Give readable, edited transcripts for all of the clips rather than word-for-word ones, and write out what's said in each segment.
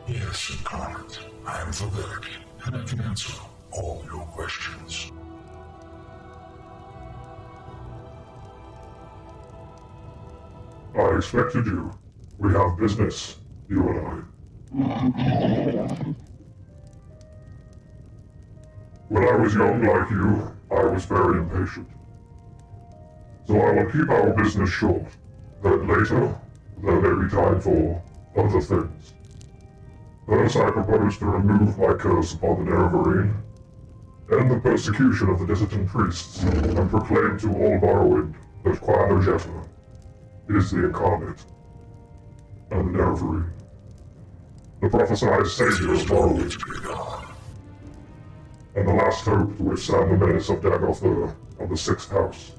Yes, Incarnate. I am Vvardenfell, and I can answer all your questions. I expected you. We have business, you and I. When I was young like you, I was very impatient. So I will keep our business short. Then later, there may be time for other things. First, I propose to remove my curse upon the Nerevarine, end the persecution of the dissident priests, and proclaim to all Morrowind that Dojetta is the Incarnate and the Nerevarine, the prophesied savior of Morrowind, and the last hope to withstand the menace of Dagotha of the Sixth House.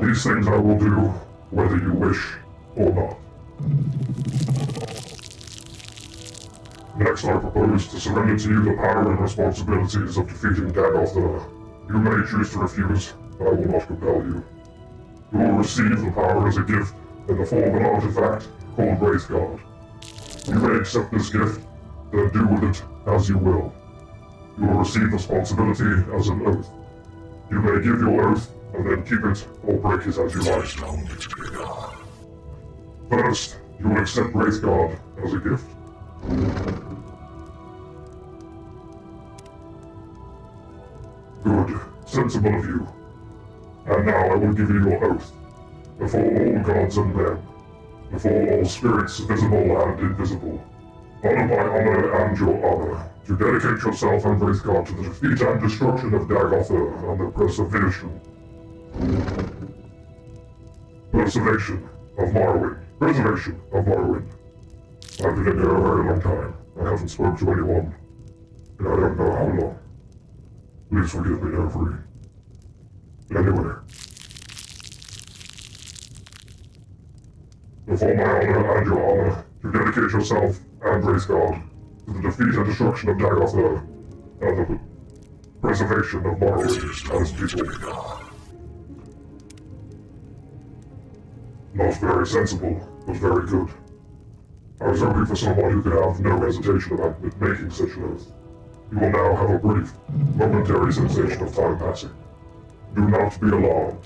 These things I will do, whether you wish or not. Next, I propose to surrender to you the power and responsibilities of defeating Dagotha. You may choose to refuse, but I will not compel you. You will receive the power as a gift in the form of an artifact called Wraithguard. You may accept this gift, then do with it as you will. You will receive responsibility as an oath. You may give your oath and then keep it or break it as you like. First, you will accept Wraithguard as a gift. Good. Sensible of you. And now I will give you your oath. Before all gods and men. Before all spirits visible and invisible. Honor my honor and your honor. To dedicate yourself and Wraithguard to the defeat and destruction of Dagotha and the preservation of Morrowind. Preservation of Morrowind. I've been in there a very long time. I haven't spoken to anyone in I don't know how long. Please forgive me, Nerevarine. Anyway. Before my honor and your honor, to dedicate yourself and Wraithguard to the defeat and destruction of Dagotha and the preservation of Morrowind as people. Not very sensible, but very good. I was hoping for someone who could have no hesitation about making such an oath. You will now have a brief, momentary sensation of time passing. Do not be alarmed,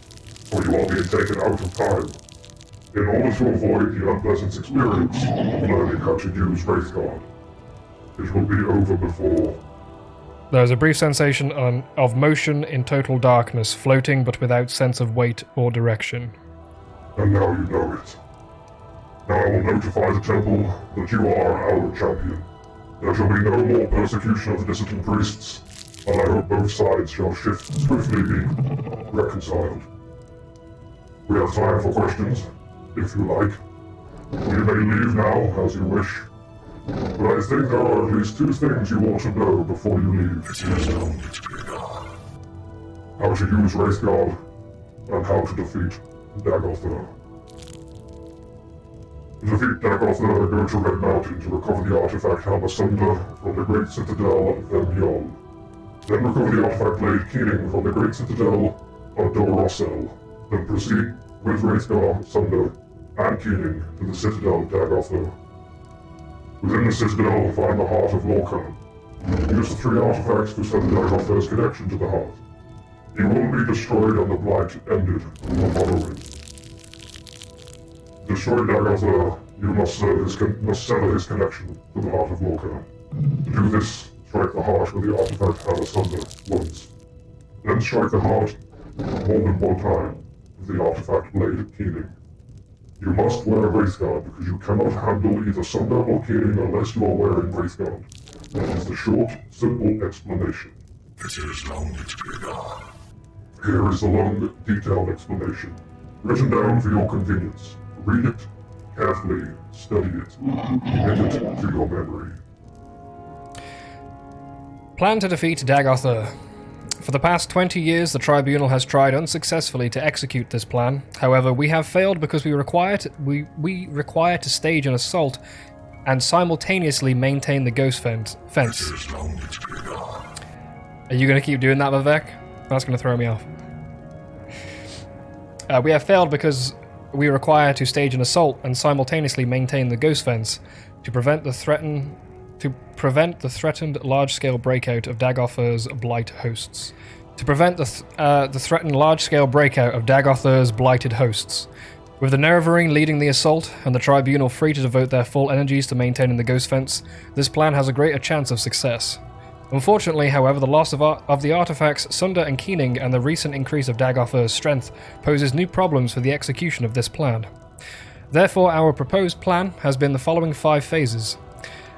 for you are being taken out of time, in order to avoid the unpleasant experience of learning how to use Wraithguard. It will be over before. There is a brief sensation of motion in total darkness, floating but without sense of weight or direction. And now you know it. Now I will notify the temple that you are our champion. There shall be no more persecution of the dissident priests, and I hope both sides shall swiftly be reconciled. We have time for questions, if you like. You may leave now, as you wish. But I think there are at least two things you ought to know before you leave. How to use Wraithguard, and how to defeat Dagotha. To defeat Dagotha, go to Red Mountain to recover the artifact Ashlander from the Great Citadel of Vvardenfell. Then recover the artifact Blade Keening from the Great Citadel of Dojetta. Then proceed with Wraithguard, Ashlander, and Keening to the Citadel of Dagotha. Within the Citadel, find the Heart of Lorcan. Use the three artifacts to sever Dagotha's connection to the Heart. He will be destroyed and the Blight ended on Morrowind. Destroy Dagotha, you must sever his connection to the Heart of Lorcan. To do this, strike the heart with the artifact Ashlander once. Then strike the heart more than one time with the artifact Blade Keening. You must wear Wraithguard because you cannot handle either Ashlander or Keening unless you are wearing Wraithguard. That is the short, simple explanation. It is long explained. Here is the long, detailed explanation, written down for your convenience. Read it carefully, study it, commit it to your memory. Plan to defeat Dagotha. For the past 20 years, the Tribunal has tried unsuccessfully to execute this plan. However, we have failed because we require to stage an assault and simultaneously maintain the ghost fence. Is lonely to be gone. Are you going to keep doing that, Vivek? That's going to throw me off. We have failed because we require to stage an assault and simultaneously maintain the ghost fence to prevent the threatened large-scale breakout of Dagothar's blight hosts. To prevent the threatened large-scale breakout of Dagothar's blighted hosts. With the Nerevarine leading the assault, and the Tribunal free to devote their full energies to maintaining the Ghost Fence, this plan has a greater chance of success. Unfortunately, however, the loss of the artifacts Sunder and Keening and the recent increase of Dagothar's strength poses new problems for the execution of this plan. Therefore, our proposed plan has been the following 5 phases.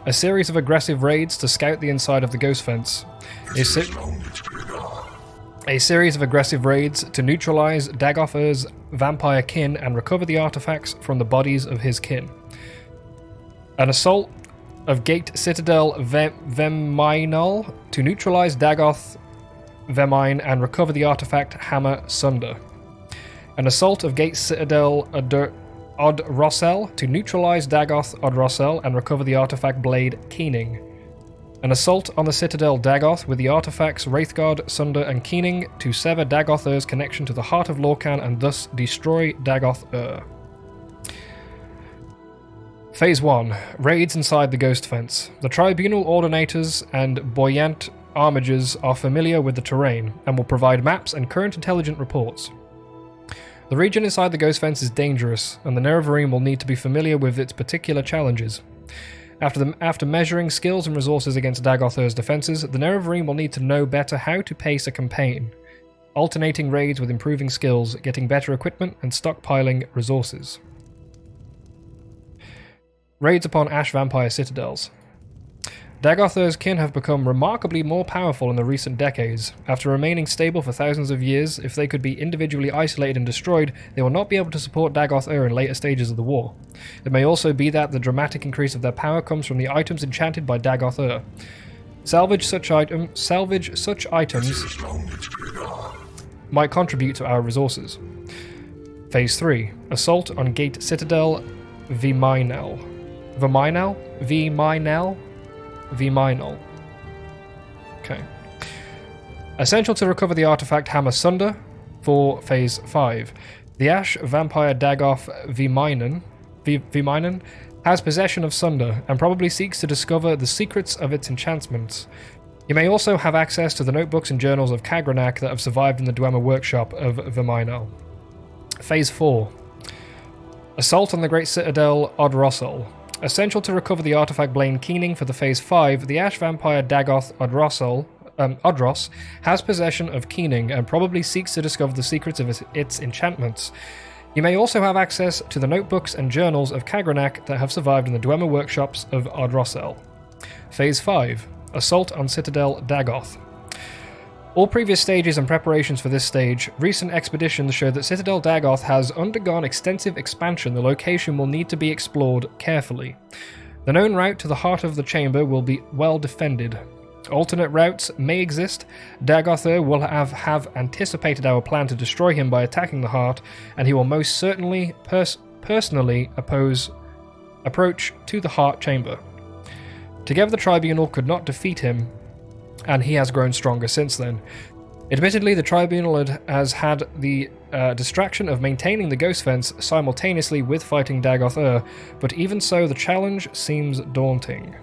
A series of aggressive raids to scout the inside of the Ghost Fence. A series of aggressive raids to neutralize Dagothar's vampire kin and recover the artifacts from the bodies of his kin. An assault of Gate Citadel Vemainal to neutralize Dagoth Vemine and recover the artifact Hammer Sunder. An assault of Gate Citadel Odrossel to neutralize Dagoth Odrossel and recover the artifact Blade Keening. An assault on the Citadel Dagoth with the artifacts Wraithguard, Sunder, and Keening to sever Dagoth-Ur's connection to the heart of Lorcan and thus destroy Dagoth-Ur. Phase 1. Raids inside the Ghost Fence. The Tribunal Ordinators and Buoyant Armigers are familiar with the terrain and will provide maps and current intelligent reports. The region inside the Ghost Fence is dangerous, and the Nerevarine will need to be familiar with its particular challenges. After measuring skills and resources against Dagoth-Ur's defenses, the Nerevarine will need to know better how to pace a campaign, alternating raids with improving skills, getting better equipment, and stockpiling resources. Raids upon Ash Vampire Citadels. Dagoth-Ur's kin have become remarkably more powerful in the recent decades. After remaining stable for thousands of years, if they could be individually isolated and destroyed, they will not be able to support Dagoth-Ur in later stages of the war. It may also be that the dramatic increase of their power comes from the items enchanted by Dagoth-Ur. Salvage such items might contribute to our resources. Phase 3. Assault on Gate Citadel Vminal. Okay. Essential to recover the artifact Hammer Sunder for Phase 5. The Ash Vampire Dagoth Vminanen has possession of Sunder and probably seeks to discover the secrets of its enchantments. You may also have access to the notebooks and journals of Kagranak that have survived in the Dunmer workshop of Vminal. Phase 4. Assault on the Great Citadel Odrossel. Essential to recover the artifact Blade Keening for the Phase 5, the Ash Vampire Dagoth Odros has possession of Keening and probably seeks to discover the secrets of its enchantments. You may also have access to the notebooks and journals of Kagranak that have survived in the Dunmer workshops of Odrossel. Phase 5. Assault on Citadel Dagoth. All previous stages and preparations for this stage, recent expeditions show that Citadel Dagoth has undergone extensive expansion. The location will need to be explored carefully. The known route to the heart of the chamber will be well defended. Alternate routes may exist. Dagoth-Ur will have anticipated our plan to destroy him by attacking the heart, and he will most certainly personally approach to the heart chamber. Together the Tribunal could not defeat him, and he has grown stronger since then. Admittedly, the Tribunal has had the distraction of maintaining the Ghost Fence simultaneously with fighting Dagoth-Ur, but even so the challenge seems daunting.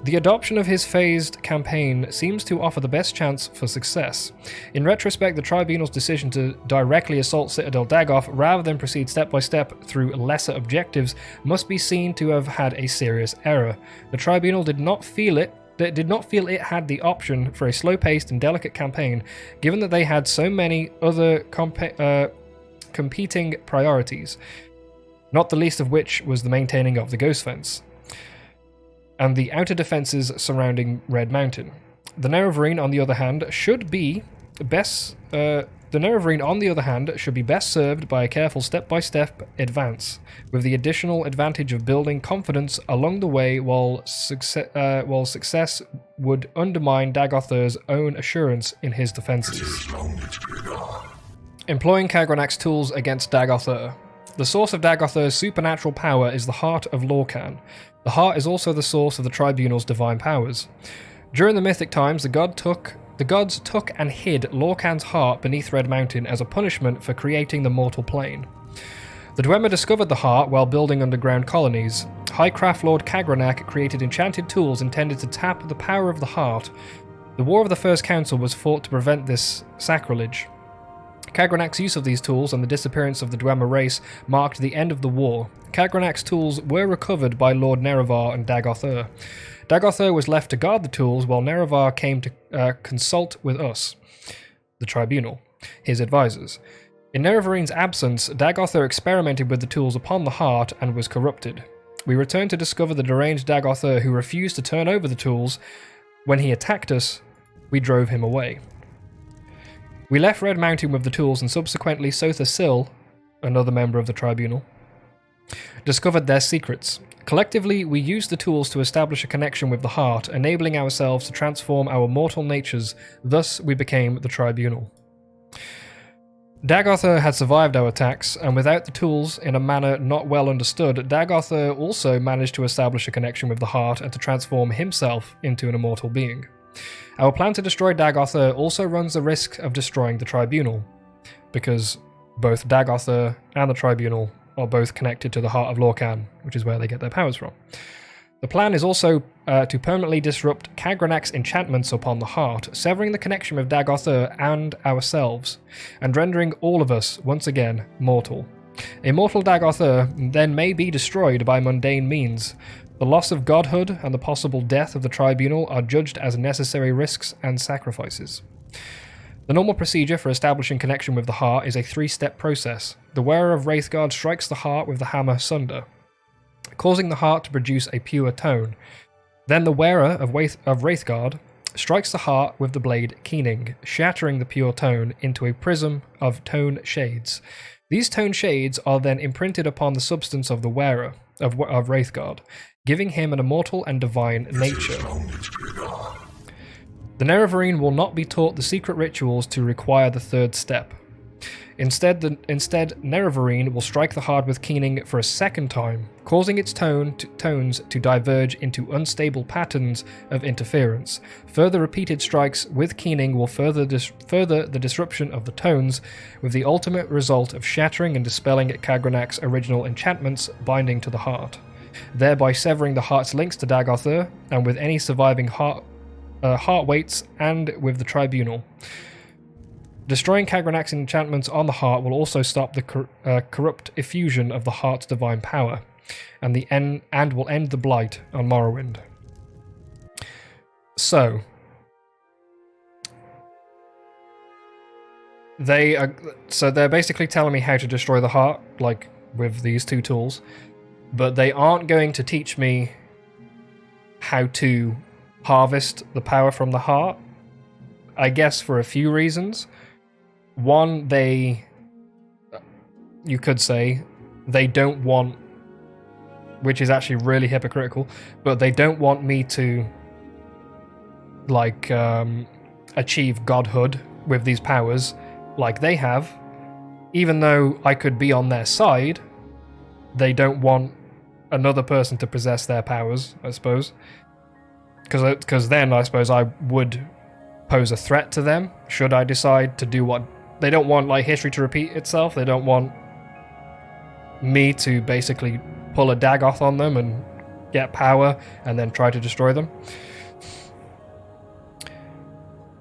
The adoption of his phased campaign seems to offer the best chance for success. In retrospect, the Tribunal's decision to directly assault Citadel Dagoth rather than proceed step by step through lesser objectives must be seen to have had a serious error. The Tribunal did not feel it had the option for a slow-paced and delicate campaign, given that they had so many other competing priorities, not the least of which was the maintaining of the Ghost Fence and the outer defenses surrounding Red Mountain. The Nerevarine, on the other hand, should be best served by a careful step-by-step advance, with the additional advantage of building confidence along the way while success would undermine Dagoth-Ur's own assurance in his defenses. Employing Kagranak's tools against Dagoth-Ur. The source of Dagothar's supernatural power is the heart of Lorcan. The heart is also the source of the Tribunal's divine powers. During the mythic times, the gods took and hid Lorcan's heart beneath Red Mountain as a punishment for creating the mortal plane. The Dwemer discovered the heart while building underground colonies. High Craft Lord Khagranak created enchanted tools intended to tap the power of the heart. The War of the First Council was fought to prevent this sacrilege. Khagranak's use of these tools and the disappearance of the Dwemer race marked the end of the war. Khagranak's tools were recovered by Lord Nerevar and Dagothar. Dagothar was left to guard the tools while Nerevar came to consult with us, the Tribunal, his advisors. In Nerevarene's absence, Dagothar experimented with the tools upon the heart and was corrupted. We returned to discover the deranged Dagothar who refused to turn over the tools. When he attacked us, we drove him away. We left Red Mountain with the tools and subsequently Sotha Sil, another member of the Tribunal, discovered their secrets. Collectively, we used the tools to establish a connection with the heart, enabling ourselves to transform our mortal natures. Thus, we became the Tribunal. Dagothar had survived our attacks, and without the tools, in a manner not well understood, Dagothar also managed to establish a connection with the heart and to transform himself into an immortal being. Our plan to destroy Dagothar also runs the risk of destroying the Tribunal, because both Dagothar and the Tribunal are both connected to the heart of Lorcan, which is where they get their powers from. The plan is also to permanently disrupt Khagranak's enchantments upon the heart, severing the connection with Dagothar and ourselves, and rendering all of us, once again, mortal. Immortal Dagothar then may be destroyed by mundane means. The loss of godhood and the possible death of the Tribunal are judged as necessary risks and sacrifices. The normal procedure for establishing connection with the heart is a 3-step process. The wearer of Wraithguard strikes the heart with the hammer Sunder, causing the heart to produce a pure tone. Then the wearer of Wraithguard strikes the heart with the blade Keening, shattering the pure tone into a prism of tone shades. These tone shades are then imprinted upon the substance of the wearer of Wraithguard, giving him an immortal and divine nature. The Nerevarine will not be taught the secret rituals to require the 3rd step. Instead, Nerevarine will strike the heart with Keening for a 2nd time, causing its tones to diverge into unstable patterns of interference. Further repeated strikes with Keening will further the disruption of the tones, with the ultimate result of shattering and dispelling Khagranak's original enchantments binding to the heart, thereby severing the heart's links to Dagothar and with any surviving heart weights and with the Tribunal. Destroying Khagranak's enchantments on the heart will also stop the corrupt effusion of the heart's divine power, and will end the blight on Morrowind. So, they're basically telling me how to destroy the heart, like with these 2 tools, but they aren't going to teach me how to harvest the power from the heart. I guess for a few reasons. One, you could say, they don't want, which is actually really hypocritical, but they don't want me to, achieve godhood with these powers like they have. Even though I could be on their side, they don't want another person to possess their powers, I suppose. Because then I suppose I would pose a threat to them, should I decide to do what... They don't want, history to repeat itself. They don't want me to basically pull a Dagoth on them and get power and then try to destroy them.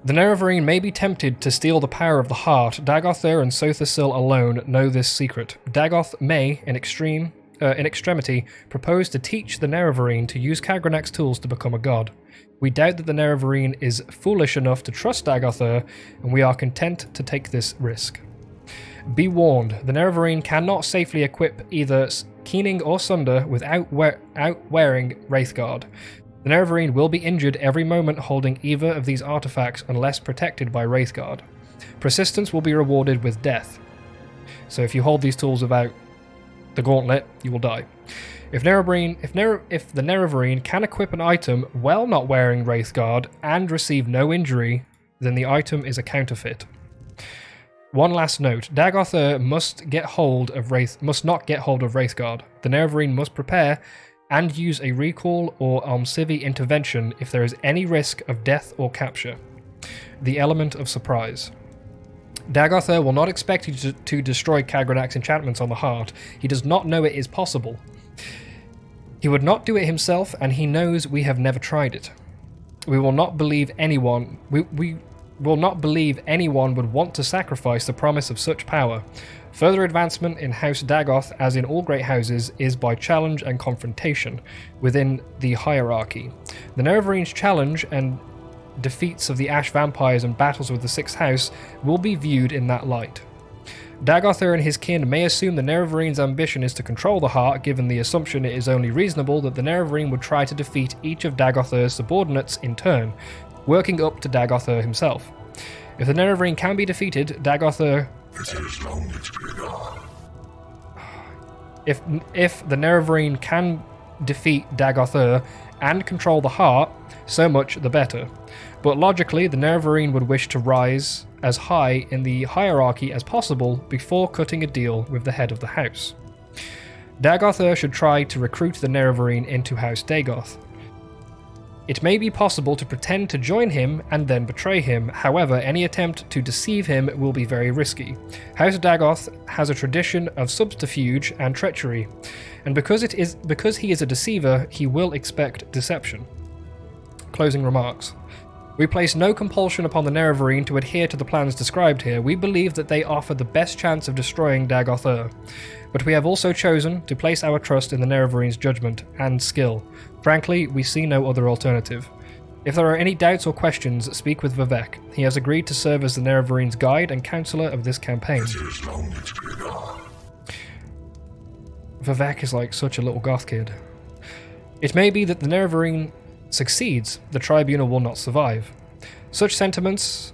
The Nerevarine may be tempted to steal the power of the heart. Dagothar and Sotha Sil alone know this secret. Dagoth may, in extremity, propose to teach the Nerevarine to use Khagranak's tools to become a god. We doubt that the Nerevarine is foolish enough to trust Dagothar, and we are content to take this risk. Be warned, the Nerevarine cannot safely equip either Keening or Sunder without wearing Wraithguard. The Nerevarine will be injured every moment holding either of these artifacts unless protected by Wraithguard. Persistence will be rewarded with death. So if you hold these tools without the gauntlet, you will die. If the Nerevarine can equip an item while not wearing Wraithguard and receive no injury, then the item is a counterfeit. One last note: Dagoth must not get hold of Wraithguard. The Nerevarine must prepare and use a recall or Almcivi intervention if there is any risk of death or capture. The element of surprise. Dagoth will not expect you to destroy Khagranak's enchantments on the heart. He does not know it is possible. He would not do it himself, and he knows we have never tried it. We will not believe anyone. We will not believe anyone would want to sacrifice the promise of such power. Further advancement in House Dagoth, as in all great houses, is by challenge and confrontation within the hierarchy. The Nerevarines' challenge and defeats of the Ash Vampires and battles with the Sixth House will be viewed in that light. Dagoth and his kin may assume the Nerevarines' ambition is to control the heart, given the assumption it is only reasonable that the Nerevarine would try to defeat each of Dagoth's subordinates in turn, working up to Dagoth himself. If the Nerevarine can be defeated, Dagoth... If the Nerevarine can defeat Dagoth and control the heart, so much the better. But logically, the Nerevarine would wish to rise as high in the hierarchy as possible before cutting a deal with the head of the house. Dagoth should try to recruit the Nerevarine into House Dagoth. It may be possible to pretend to join him and then betray him. However, any attempt to deceive him will be very risky. House Dagoth has a tradition of subterfuge and treachery, and because he is a deceiver, he will expect deception. Closing remarks. We place no compulsion upon the Nerevarine to adhere to the plans described here. We believe that they offer the best chance of destroying Dagoth, but we have also chosen to place our trust in the Nerevarines' judgment and skill. Frankly, we see no other alternative. If there are any doubts or questions, speak with Vivek. He has agreed to serve as the Nerevarines' guide and counselor of this campaign. Vivek is like such a little goth kid. It may be that the Nerevarine succeeds, the tribunal will not survive. Such sentiments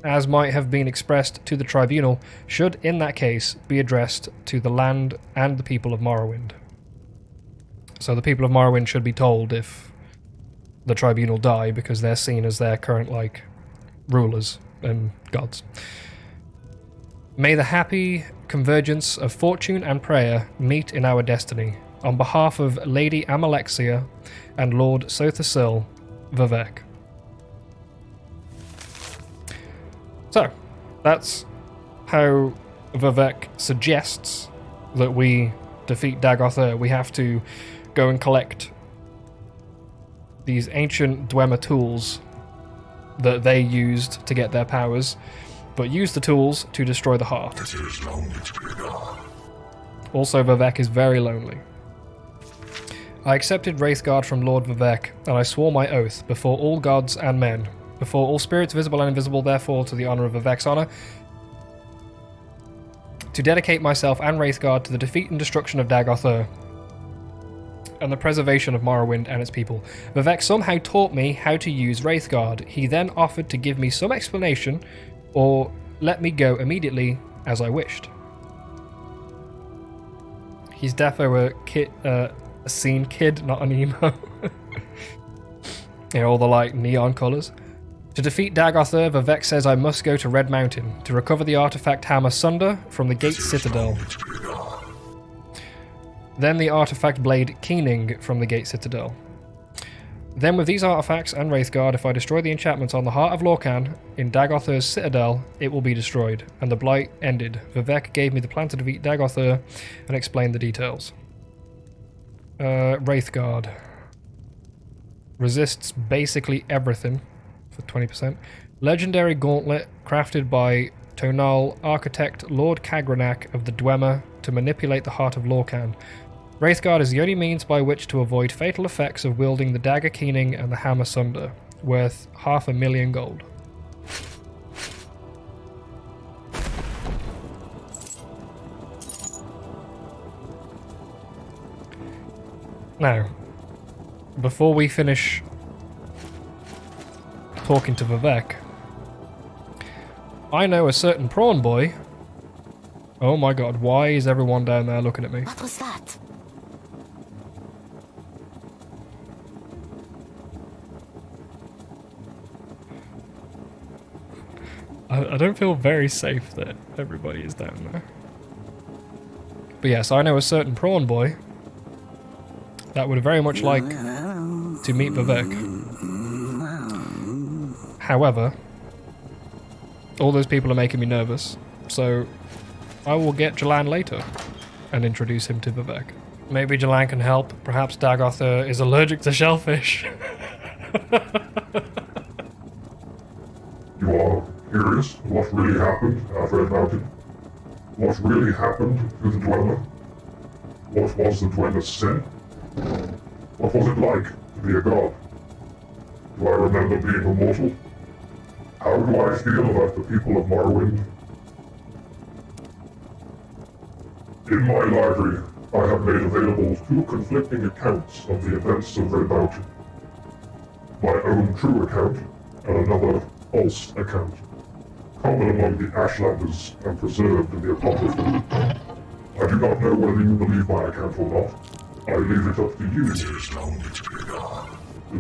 as might have been expressed to the tribunal should, in that case, be addressed to the land and the people of Morrowind. So the people of Morrowind should be told if the tribunal die, because they're seen as their current, rulers and gods. May the happy convergence of fortune and prayer meet in our destiny. On behalf of Lady Amalexia and Lord Sothasil, Vivek. So, that's how Vivek suggests that we defeat Dagoth. We have to go and collect these ancient Dwemer tools that they used to get their powers, but use the tools to destroy the heart. Also, Vivek is very lonely. I accepted Wraithguard from Lord Vivek, and I swore my oath before all gods and men, before all spirits visible and invisible, therefore to the honour of Vivek's honour, to dedicate myself and Wraithguard to the defeat and destruction of Dagoth and the preservation of Morrowind and its people. Vivek somehow taught me how to use Wraithguard. He then offered to give me some explanation or let me go immediately as I wished. He's defo a scene kid, not an emo. All the neon colours. To defeat Dagoth, Vivek says I must go to Red Mountain to recover the artifact Hammer Sunder from the Gate Citadel. Then the artifact Blade Keening from the Gate Citadel. Then with these artifacts and Wraithguard, if I destroy the enchantments on the Heart of Lorkhan in Dagoth's Citadel, it will be destroyed, and the Blight ended. Vivek gave me the plan to defeat Dagoth and explained the details. Wraithguard. Resists basically everything for 20%. Legendary Gauntlet crafted by Tonal Architect Lord Khagranak of the Dwemer to manipulate the Heart of Lorkhan. Wraithguard is the only means by which to avoid fatal effects of wielding the Dagger Keening and the Hammer Sunder, worth 500,000 gold. Now, before we finish talking to Vivek, I know a certain prawn boy. Oh my god, why is everyone down there looking at me? What was that? I don't feel very safe that everybody is down there. But yes, I know a certain prawn boy that would very much like to meet Vivek. However, all those people are making me nervous, so I will get Julan later and introduce him to Vivek. Maybe Julan can help. Perhaps Dagotha is allergic to shellfish. You are curious what really happened at Red Mountain? What really happened to the Dwemer? What was the Dwemer's sin? What was it like to be a god? Do I remember being immortal? How do I feel about the people of Morrowind? In my library, I have made available 2 conflicting accounts of the events of Red Mountain. My own true account and another false account, common among the Ashlanders and preserved in the Apocrypha. I do not know whether you believe my account or not. I leave it up to you to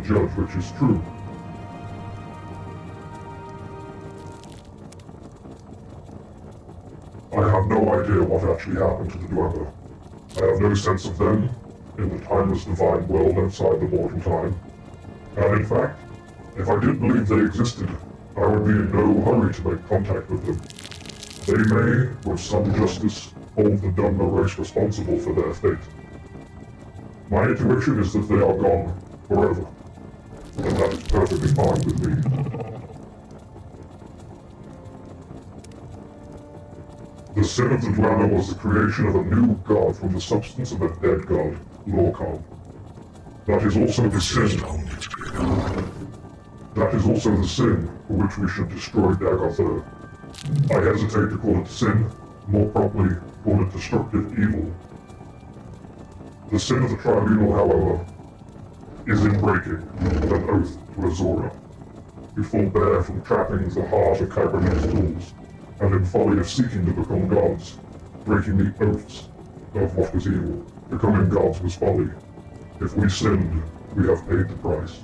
judge which is true. I have no idea what actually happened to the Dwemer. I have no sense of them in the timeless divine world outside the mortal time. And in fact, if I did believe they existed, I would be in no hurry to make contact with them. They may, with some justice, hold the Dunmer race responsible for their fate. My intuition is that they are gone forever, and that is perfectly fine with me. The sin of the Dwemer was the creation of a new god from the substance of a dead god, Lorcan. That is also the sin. That is also the sin for which we should destroy Dagotha. I hesitate to call it sin, more properly call it destructive evil. The sin of the tribunal, however, is in breaking an oath to Azora, who forbear from trapping the heart of Khagranak's tools, and in folly of seeking to become gods, breaking the oaths of what was evil. Becoming gods was folly. If we sinned, we have paid the price.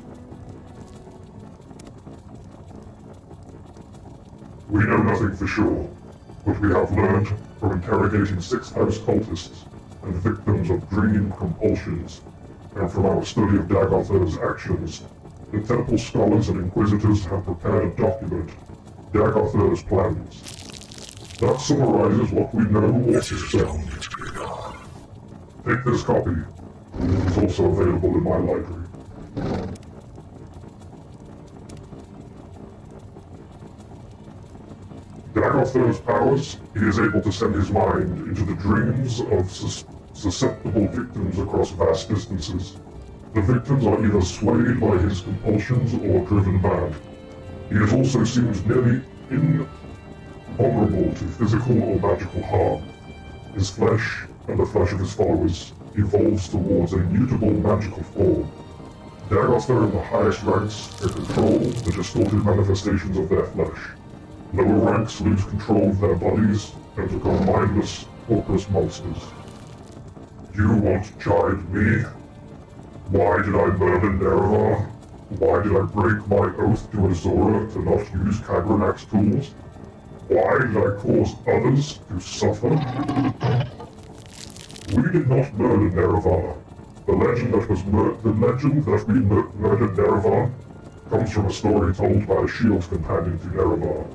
We know nothing for sure, but we have learned from interrogating 6 house cultists and victims of dream compulsions, and from our study of Dagotha's actions, the temple scholars and inquisitors have prepared a document, Dagotha's plans. That summarizes what we know or suspect. Take this copy. It is also available in my library. Dagotha's powers, he is able to send his mind into the dreams of susceptible victims across vast distances. The victims are either swayed by his compulsions or driven mad. He also seems nearly invulnerable to physical or magical harm. His flesh, and the flesh of his followers, evolves towards a mutable magical form. Dagotha in the highest ranks can control the distorted manifestations of their flesh. Lower ranks lose control of their bodies and become mindless, hopeless monsters. You want to chide me? Why did I murder Nerevar? Why did I break my oath to Azora to not use Khagranak's tools? Why did I cause others to suffer? We did not murder Nerevar. The legend that we murdered Nerevar comes from a story told by a shield companion to Nerevar.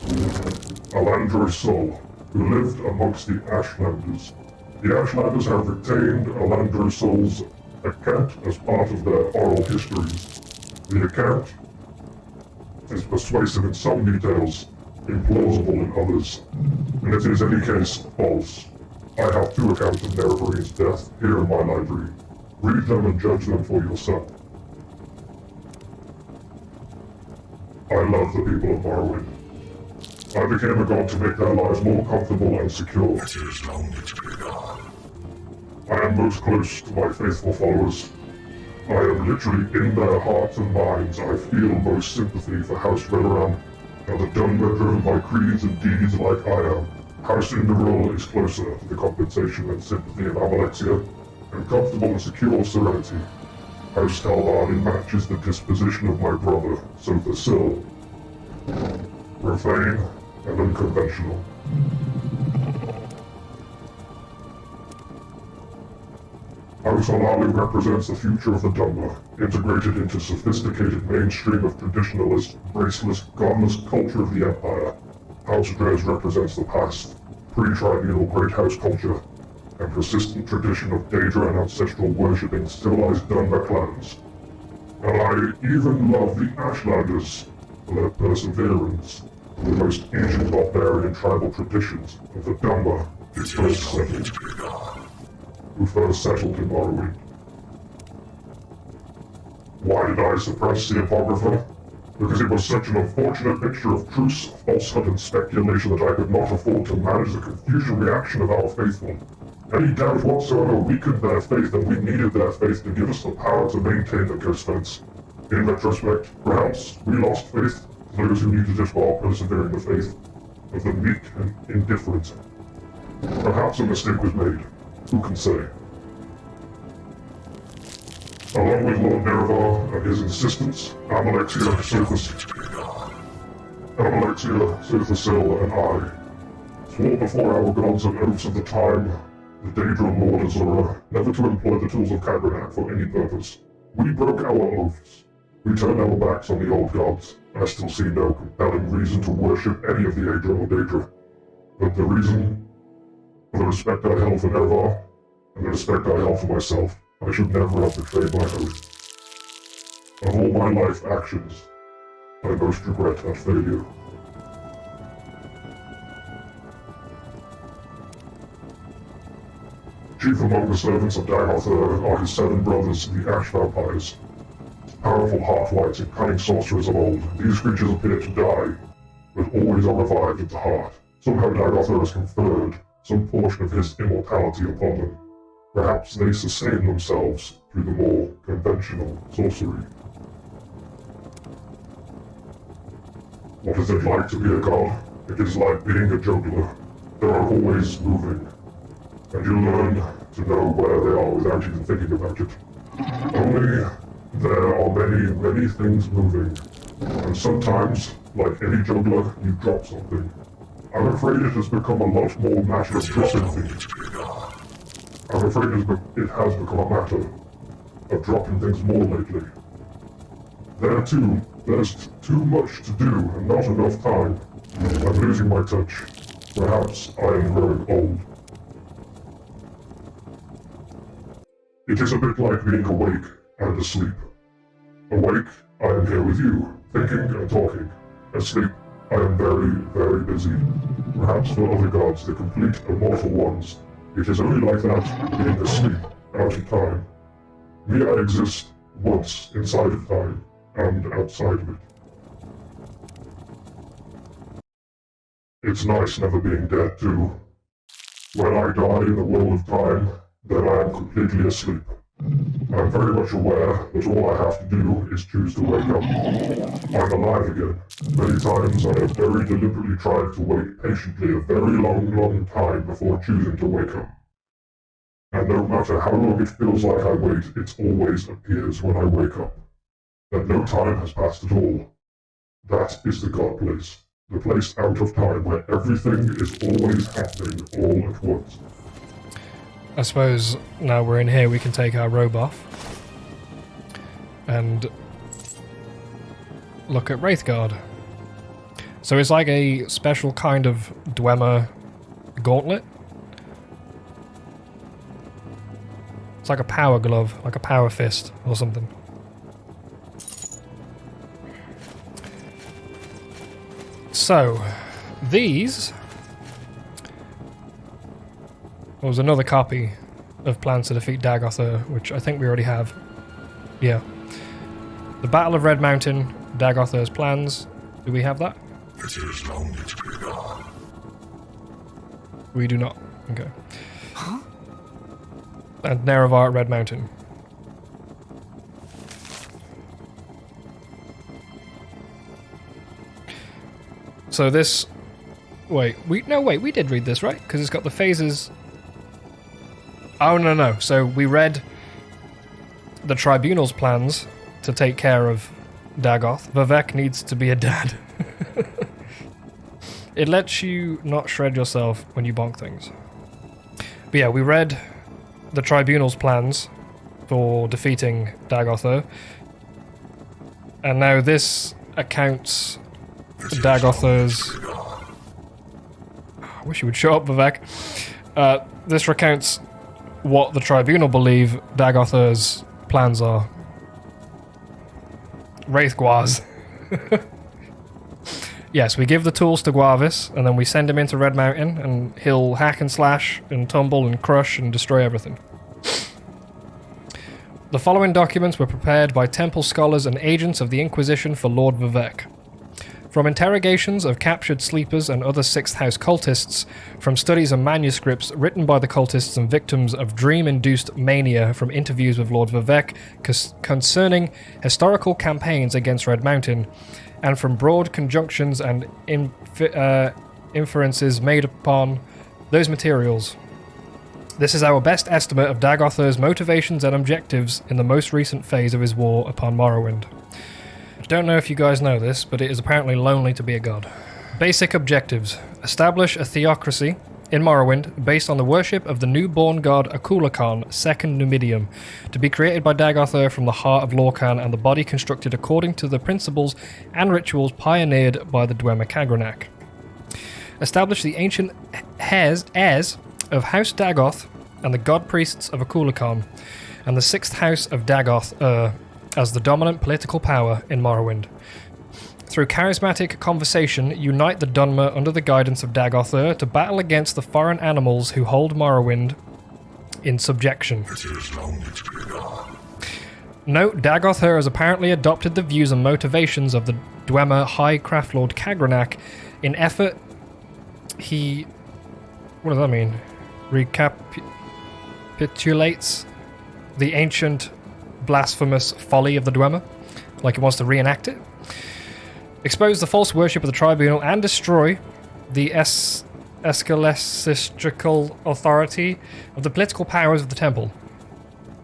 Ashlander soul, who lived amongst the Ashlanders. The Ashlanders have retained Ashlander soul's account as part of their oral histories. The account is persuasive in some details, implausible in others, and it is in any case false. I have 2 accounts of Nerevarines' death here in my library. Read them and judge them for yourself. I love the people of Morrowind. I became a god to make their lives more comfortable and secure. I am most close to my faithful followers. I am literally in their hearts and minds. I feel most sympathy for House Vvardenfell and the Dunmer driven by creeds and deeds like I am. House Imperial is closer to the compensation and sympathy of Amalexia, and comfortable and secure serenity. House Talvani matches the disposition of my brother, Sotha Sil. profane, and unconventional. House Alalu represents the future of the Dunmer, integrated into sophisticated mainstream of traditionalist, graceless, godless culture of the Empire. House Dres represents the past, pre-tribunal Great House culture, and persistent tradition of Daedra and ancestral worshipping civilized Dunmer clans. And I even love the Ashlanders, for their perseverance, the most ancient barbarian tribal traditions of the Dunmer, who first settled in Morrowind. Why did I suppress the Apocrypha? Because it was such an unfortunate mixture of truce, falsehood, and speculation that I could not afford to manage the confusion reaction of our faithful. Any doubt whatsoever weakened their faith, and we needed their faith to give us the power to maintain the Ghost Fence. In retrospect, perhaps we lost faith to those who needed it while persevering the faith of the meek and indifferent. Perhaps a mistake was made. Who can say? Along with Lord Nerevar and his insistence, Amalexia, Sothasil, and I swore before our gods and oaths of the time, the Daedra Lord Azura, never to employ the tools of Khajiit for any purpose. We broke our oaths. We turned our backs on the old gods. I still see no compelling reason to worship any of the Aedra or Daedra. But the reason, for the respect I held for Nerevar, and the respect I held for myself, I should never have betrayed my oath. Of all my life actions, I most regret that failure. Chief among the servants of Dagoth are his 7 brothers, the Ash Vampires. Powerful half-whites and cunning sorcerers of old, these creatures appear to die, but always are revived at the heart. Somehow Dagoth has conferred some portion of his immortality upon them. Perhaps they sustain themselves through the more conventional sorcery. What is it like to be a god? It is like being a juggler. They are always moving, and you learn to know where they are without even thinking about it. Only there are many, many things moving, and sometimes, like any juggler, you drop something. I'm afraid it has become a lot more matter of dropping things. I'm afraid it has become a matter of dropping things more lately. There's too much to do and not enough time. I'm losing my touch. Perhaps I am growing old. It is a bit like being awake and asleep. Awake, I am here with you, thinking and talking. Asleep, I am very, very busy. Perhaps for other gods, the complete immortal ones, it is only like that, being asleep, out of time. Me, I exist once inside of time, and outside of it. It's nice never being dead, too. When I die in the world of time, then I am completely asleep. I'm very much aware that all I have to do is choose to wake up. I'm alive again. Many times I have very deliberately tried to wait patiently a very long, long time before choosing to wake up. And no matter how long it feels like I wait, it always appears when I wake up that no time has passed at all. That is the God place. The place out of time where everything is always happening all at once. I suppose now we're in here, we can take our robe off and look at Wraithguard. So it's like a special kind of Dwemer gauntlet. It's like a power glove, like a power fist or something. So, these... There was another copy of Plans to Defeat Dagoth, which I think we already have. Yeah. The Battle of Red Mountain, Dagoth's plans. Do we have that? It is lonely to be gone. We do not. Okay. Huh? And Nerevar at Red Mountain. So this... Wait, we did read this, right? Because it's got the phases... Oh, no. So we read the Tribunal's plans to take care of Dagoth. Vivek needs to be a dad. It lets you not shred yourself when you bonk things. But yeah, we read the Tribunal's plans for defeating Dagothr. And now this accounts Dagothr's... I wish you would shut up, Vivek. This recounts what the Tribunal believe Dagothr's plans are. Wraith Gwars. Yes, we give the tools to Gwarvis, and then we send him into Red Mountain, and he'll hack and slash and tumble and crush and destroy everything. The following documents were prepared by temple scholars and agents of the Inquisition for Lord Vivek. From interrogations of captured sleepers and other Sixth House cultists, from studies and manuscripts written by the cultists and victims of dream-induced mania from interviews with Lord Vivek concerning historical campaigns against Red Mountain, and from broad conjunctions and inferences made upon those materials. This is our best estimate of Dagothr's motivations and objectives in the most recent phase of his war upon Morrowind. I don't know if you guys know this, but it is apparently lonely to be a god. Basic objectives. Establish a theocracy in Morrowind based on the worship of the newborn god Akulakhan, second Numidium, to be created by Dagothr from the heart of Lorkhan and the body constructed according to the principles and rituals pioneered by the Dwemer Kagranak. Establish the ancient heirs of House Dagoth and the god priests of Akulakhan, and the sixth house of Dagoth as the dominant political power in Morrowind. Through charismatic conversation, unite the Dunmer under the guidance of Dagothr to battle against the foreign animals who hold Morrowind in subjection. Note, Dagothr has apparently adopted the views and motivations of the Dwemer High Craftlord Kagranak in effort he... what does that mean? Recapitulates the ancient blasphemous folly of the Dwemer, like he wants to reenact it. Expose the false worship of the Tribunal and destroy the ecclesiastical authority of the political powers of the temple.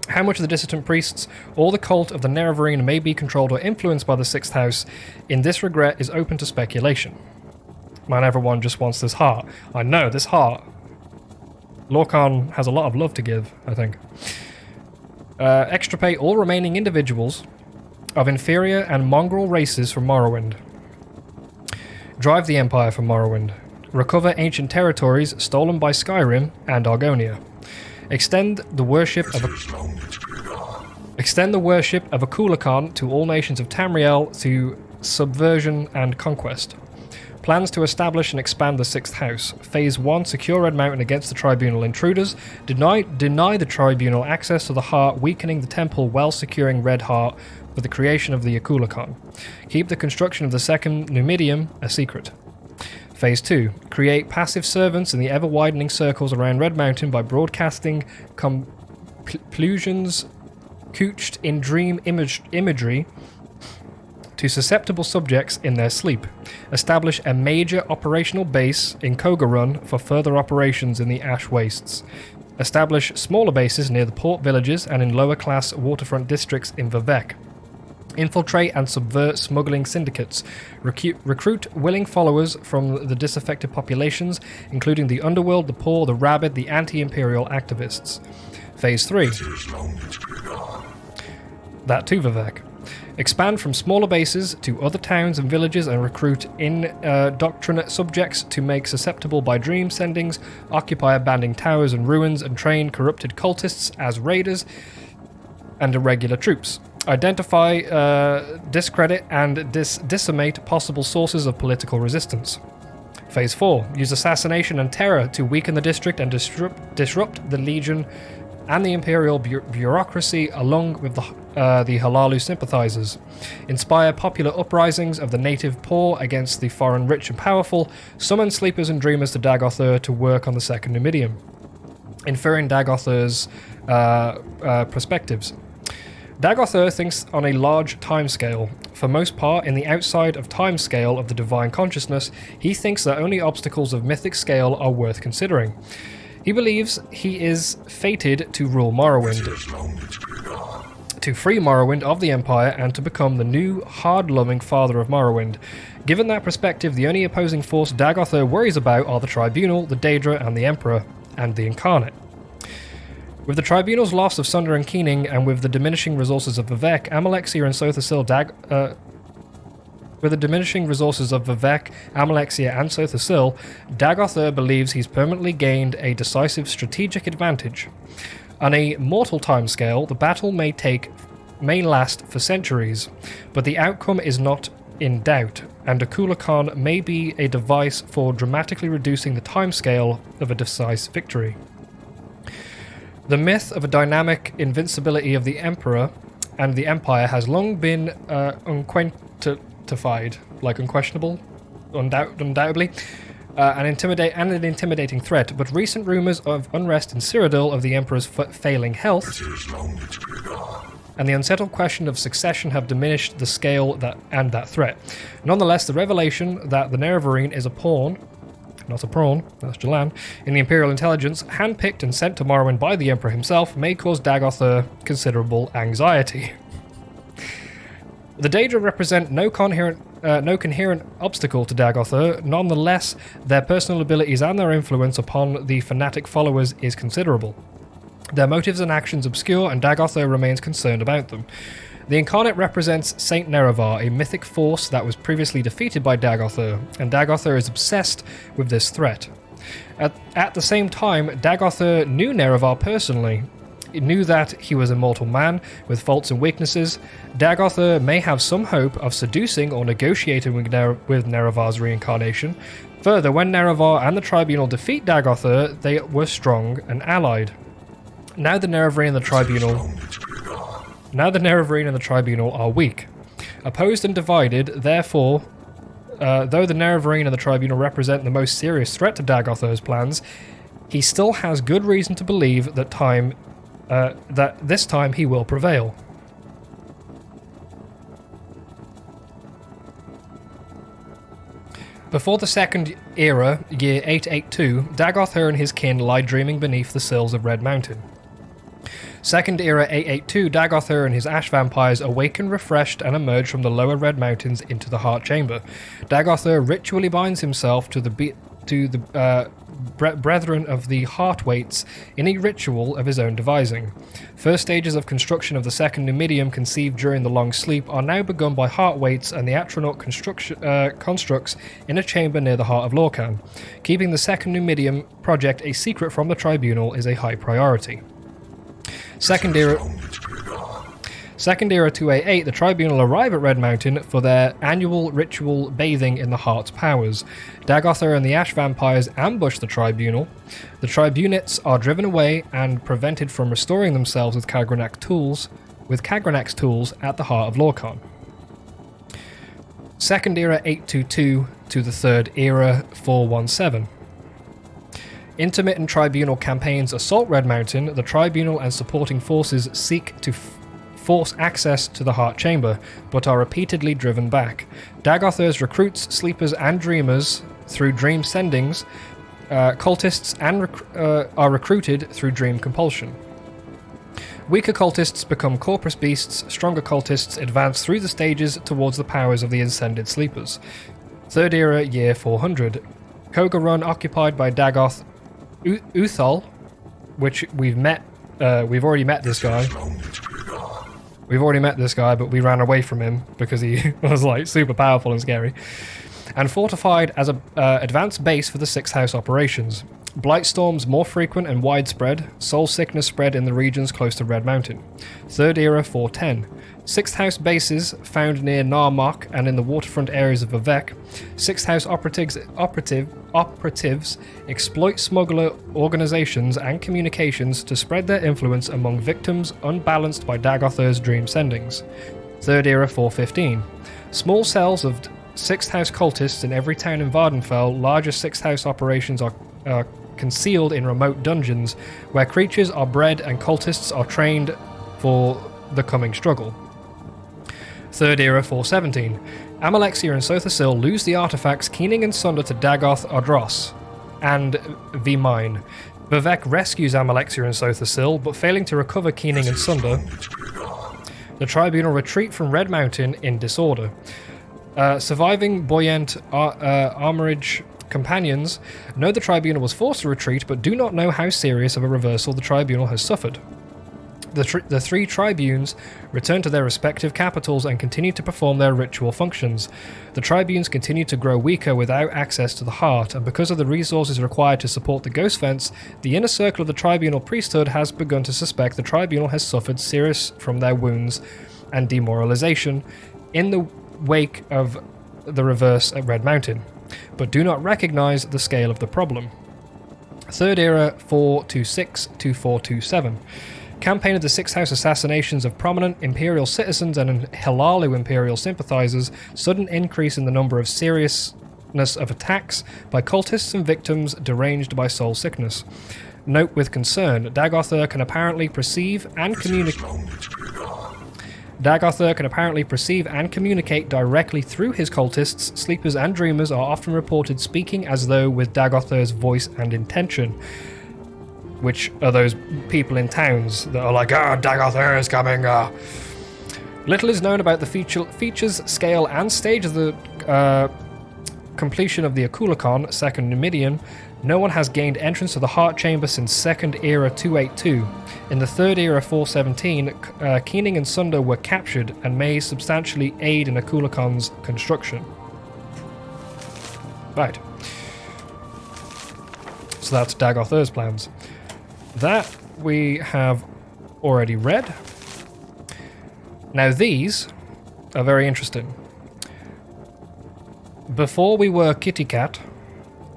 How much of the dissident priests or the cult of the Nerevarine may be controlled or influenced by the Sixth House in this regret is open to speculation. Man, everyone just wants this heart. I know, this heart. Lorkhan has a lot of love to give, I think. Extirpate all remaining individuals of inferior and mongrel races from Morrowind. Drive the Empire from Morrowind. Recover ancient territories stolen by Skyrim and Argonia. Extend the worship of Akulakhan to all nations of Tamriel through subversion and conquest. Plans to establish and expand the Sixth House. Phase 1, secure Red Mountain against the Tribunal intruders. Deny the Tribunal access to the Heart, weakening the Temple while securing Red Heart for the creation of the Akulakhan. Keep the construction of the second Numidium a secret. Phase 2, create passive servants in the ever-widening circles around Red Mountain by broadcasting conclusions couched in dream imagery to susceptible subjects in their sleep. Establish a major operational base in Kogarun for further operations in the Ash Wastes. Establish smaller bases near the port villages and in lower-class waterfront districts in Vivek. Infiltrate and subvert smuggling syndicates. Recruit willing followers from the disaffected populations, including the underworld, the poor, the rabid, the anti-imperial activists. Phase 3. That too, Vivek. Expand from smaller bases to other towns and villages and recruit indoctrinate subjects to make susceptible by dream sendings, occupy abandoned towers and ruins, and train corrupted cultists as raiders and irregular troops. Identify, discredit, and decimate possible sources of political resistance. Phase 4. Use assassination and terror to weaken the district and disrupt the Legion and the Imperial bureaucracy along with the Halalu sympathizers. Inspire popular uprisings of the native poor against the foreign rich and powerful. Summon sleepers and dreamers to Dagothr to work on the second Numidium. Inferring Dagothr's perspectives. Dagothr thinks on a large timescale. For most part, in the outside of timescale of the divine consciousness, he thinks that only obstacles of mythic scale are worth considering. He believes he is fated to rule Morrowind, to free Morrowind of the Empire and to become the new, hard-loving father of Morrowind. Given that perspective, the only opposing force Dagothr worries about are the Tribunal, the Daedra, and the Emperor, and the Incarnate. With the Tribunal's loss of Sunder and Keening, and with the diminishing resources of Vivec, Amalexia, and Sothasil, Dagothr believes he's permanently gained a decisive strategic advantage. On a mortal timescale, the battle may last for centuries, but the outcome is not in doubt, and Akula Khan may be a device for dramatically reducing the timescale of a decisive victory. The myth of a dynamic invincibility of the Emperor and the Empire has long been unquestionable, undoubtedly, an intimidating threat, but recent rumours of unrest in Cyrodiil, of the Emperor's failing health, and the unsettled question of succession have diminished the scale that threat. Nonetheless, the revelation that the Nerevarine is a pawn, not a prawn, that's Julan, in the Imperial intelligence, handpicked and sent to Morrowind by the Emperor himself, may cause Dagothr considerable anxiety. The Daedra represent no coherent obstacle to Dagothr. Nonetheless, their personal abilities and their influence upon the fanatic followers is considerable. Their motives and actions obscure, and Dagothr remains concerned about them. The Incarnate represents Saint Nerevar, a mythic force that was previously defeated by Dagothr, and Dagothr is obsessed with this threat. At the same time, Dagothr knew Nerevar personally. He knew that he was a mortal man with faults and weaknesses. Dagothr may have some hope of seducing or negotiating with Nerevar's reincarnation. Further, when Nerevar and the Tribunal defeat Dagothr, they were strong and allied. Now the Nerevarine and the Tribunal are weak. Opposed and divided, therefore, though the Nerevarine and the Tribunal represent the most serious threat to Dagothr's plans, he still has good reason to believe that this time he will prevail. Before the Second Era, year 882, Dagothr and his kin lie dreaming beneath the sills of Red Mountain. Second Era 882, Dagothr and his ash vampires awaken refreshed and emerge from the lower Red Mountains into the Heart Chamber. Dagothr ritually binds himself to the Brethren of the Heartweights in a ritual of his own devising. First stages of construction of the second Numidium conceived during the long sleep are now begun by Heartweights, and the Atronach constructs in a chamber near the heart of Lorkhan. Keeping the second Numidium project a secret from the Tribunal is a high priority. Second Era 2A8, the Tribunal arrive at Red Mountain for their annual ritual bathing in the Heart's powers. Dagothr and the Ash Vampires ambush the Tribunal. The Tribunates are driven away and prevented from restoring themselves with Khagranak's tools at the heart of Lorkhan. Second Era 822 to the Third Era 417. Intermittent Tribunal campaigns assault Red Mountain. The Tribunal and supporting forces seek to force access to the Heart Chamber, but are repeatedly driven back. Dagothr's recruits, sleepers, and dreamers through dream sendings. Cultists are recruited through dream compulsion. Weaker cultists become corpus beasts. Stronger cultists advance through the stages towards the powers of the Ascended Sleepers. Third Era, year 400. Koga Run occupied by Dagoth Uthal, which we've already met this guy. We've already met this guy, but we ran away from him because he was like super powerful and scary. And fortified as an advanced base for the Sixth House operations. Blightstorms more frequent and widespread. Soul sickness spread in the regions close to Red Mountain. Third Era 410. Sixth House bases found near Narmak and in the waterfront areas of Vivec. Sixth House operatives exploit smuggler organizations and communications to spread their influence among victims unbalanced by Dagothr's dream sendings. Third Era 415. Small cells of Sixth House cultists in every town in Vvardenfell. Larger Sixth House operations are concealed in remote dungeons where creatures are bred and cultists are trained for the coming struggle. Third Era 417. Amalexia and Sothasil lose the artifacts Keening and Sunder to Dagoth Ardros and Vmine. Vivec rescues Amalexia and Sothasil, but failing to recover Keening and Sunder, The tribunal retreat from Red Mountain in disorder. Surviving buoyant armorage companions know the tribunal was forced to retreat, but do not know how serious of a reversal the tribunal has suffered. The three tribunes return to their respective capitals and continue to perform their ritual functions. The tribunes continue to grow weaker without access to the heart, and because of the resources required to support the ghost fence, the inner circle of the tribunal priesthood has begun to suspect the tribunal has suffered serious from their wounds and demoralization in the wake of the reverse at Red Mountain, but do not recognize the scale of the problem. Third Era 426-2427. Campaign of the Sixth House assassinations of prominent Imperial citizens and Hilalu Imperial sympathizers, sudden increase in the number of seriousness of attacks by cultists and victims deranged by soul sickness. Note with concern, Dagothr can apparently perceive and communicate directly through his cultists. Sleepers and dreamers are often reported speaking as though with Dagothr's voice and intention, which are those people in towns that are like, Dagothr is coming. Little is known about the features, scale, and stage of the completion of the Akulakon, Second Numidian. No one has gained entrance to the Heart Chamber since Second Era 282. In the Third Era 417, Keening and Sunder were captured and may substantially aid in Akulakon's construction. Right. So that's Dagothr's plans. That we have already read. Now these are very interesting. Before we were Kitty Cat,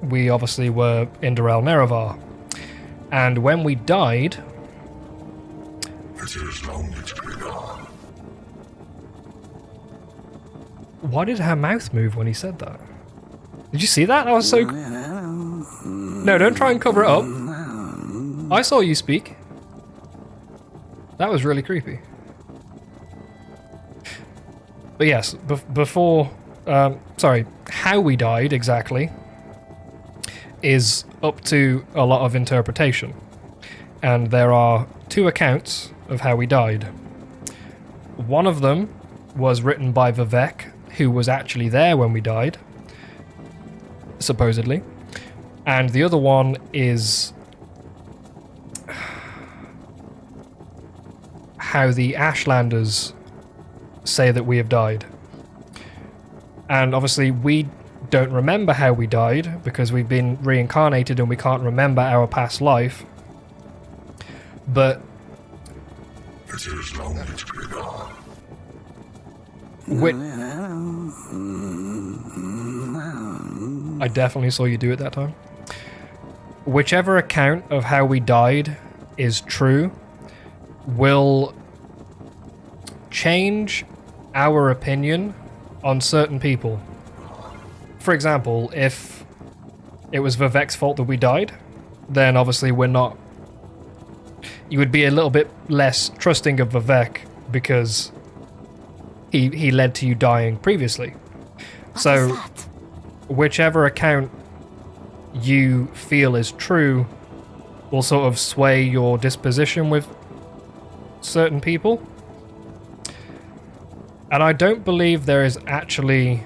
we obviously were Indorel Nerevar. And when we died... Why did her mouth move when he said that? Did you see that? That was so... No, don't try and cover it up. I saw you speak. That was really creepy. But yes, before... how we died exactly is up to a lot of interpretation. And there are two accounts of how we died. One of them was written by Vivek, who was actually there when we died, supposedly. And the other one is how the Ashlanders say that we have died. And obviously we don't remember how we died because we've been reincarnated and we can't remember our past life. But I definitely saw you do it that time. Whichever account of how we died is true will change our opinion on certain people. For example, if it was Vivek's fault that we died, then obviously we're not... You would be a little bit less trusting of Vivek because he led to you dying previously. So, whichever account you feel is true will sort of sway your disposition with certain people. And I don't believe there is actually...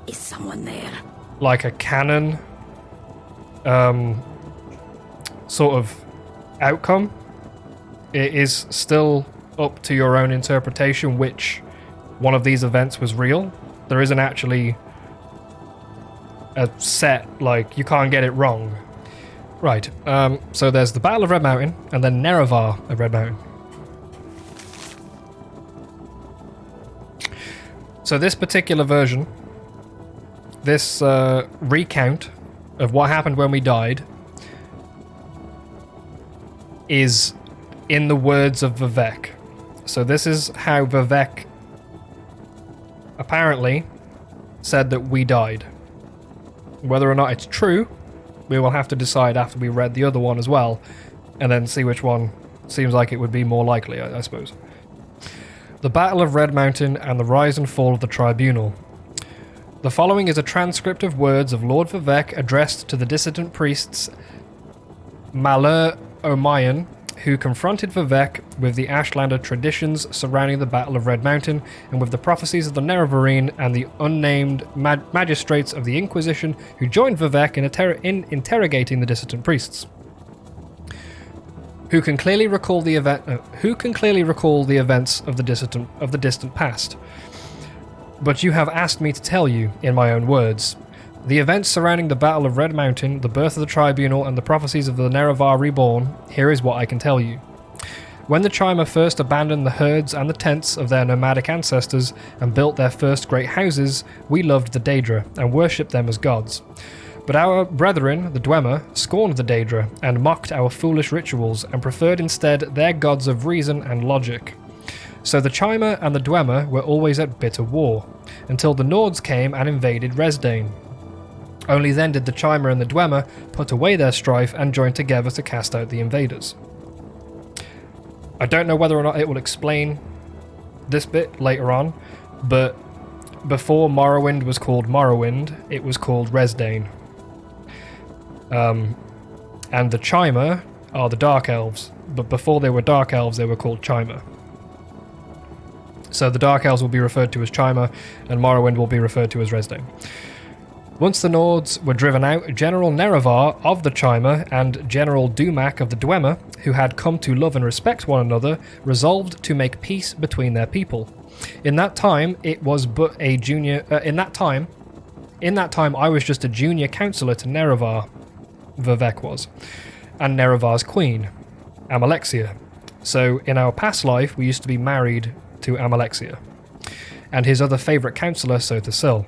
Is someone there? Like a canon sort of outcome. It is still up to your own interpretation which one of these events was real. There isn't actually a set, like, you can't get it wrong. Right, so there's the Battle of Red Mountain, and then Nerevar of Red Mountain. So this particular version, this recount of what happened when we died, is in the words of Vivek. So this is how Vivek apparently said that we died. Whether or not it's true, we will have to decide after we read the other one as well, and then see which one seems like it would be more likely, I suppose. The Battle of Red Mountain and the Rise and Fall of the Tribunal. The following is a transcript of words of Lord Vivek addressed to the dissident priests Malur Omayan, who confronted Vivek with the Ashlander traditions surrounding the Battle of Red Mountain and with the prophecies of the Nerevarine and the unnamed magistrates of the Inquisition who joined Vivek in interrogating the dissident priests. Who can clearly recall the events of the distant past? But you have asked me to tell you, in my own words. The events surrounding the Battle of Red Mountain, the birth of the Tribunal, and the prophecies of the Nerevar reborn, here is what I can tell you. When the Chimer first abandoned the herds and the tents of their nomadic ancestors and built their first great houses, we loved the Daedra and worshipped them as gods. But our brethren, the Dwemer, scorned the Daedra and mocked our foolish rituals and preferred instead their gods of reason and logic. So the Chimer and the Dwemer were always at bitter war, until the Nords came and invaded Resdayn. Only then did the Chimer and the Dwemer put away their strife and join together to cast out the invaders. I don't know whether or not it will explain this bit later on, but before Morrowind was called Morrowind, it was called Resdayn. And the Chimer are the Dark Elves, but before they were Dark Elves, they were called Chimer. So the Dark Elves will be referred to as Chimer, and Morrowind will be referred to as Resdayn. Once the Nords were driven out, General Nerevar of the Chimer and General Dumak of the Dwemer, who had come to love and respect one another, resolved to make peace between their people. In that time, I was just a junior counselor to Nerevar, Vivek was, and Nerevar's queen, Amalexia. So in our past life, we used to be married to Amalexia, and his other favourite counsellor, Sotha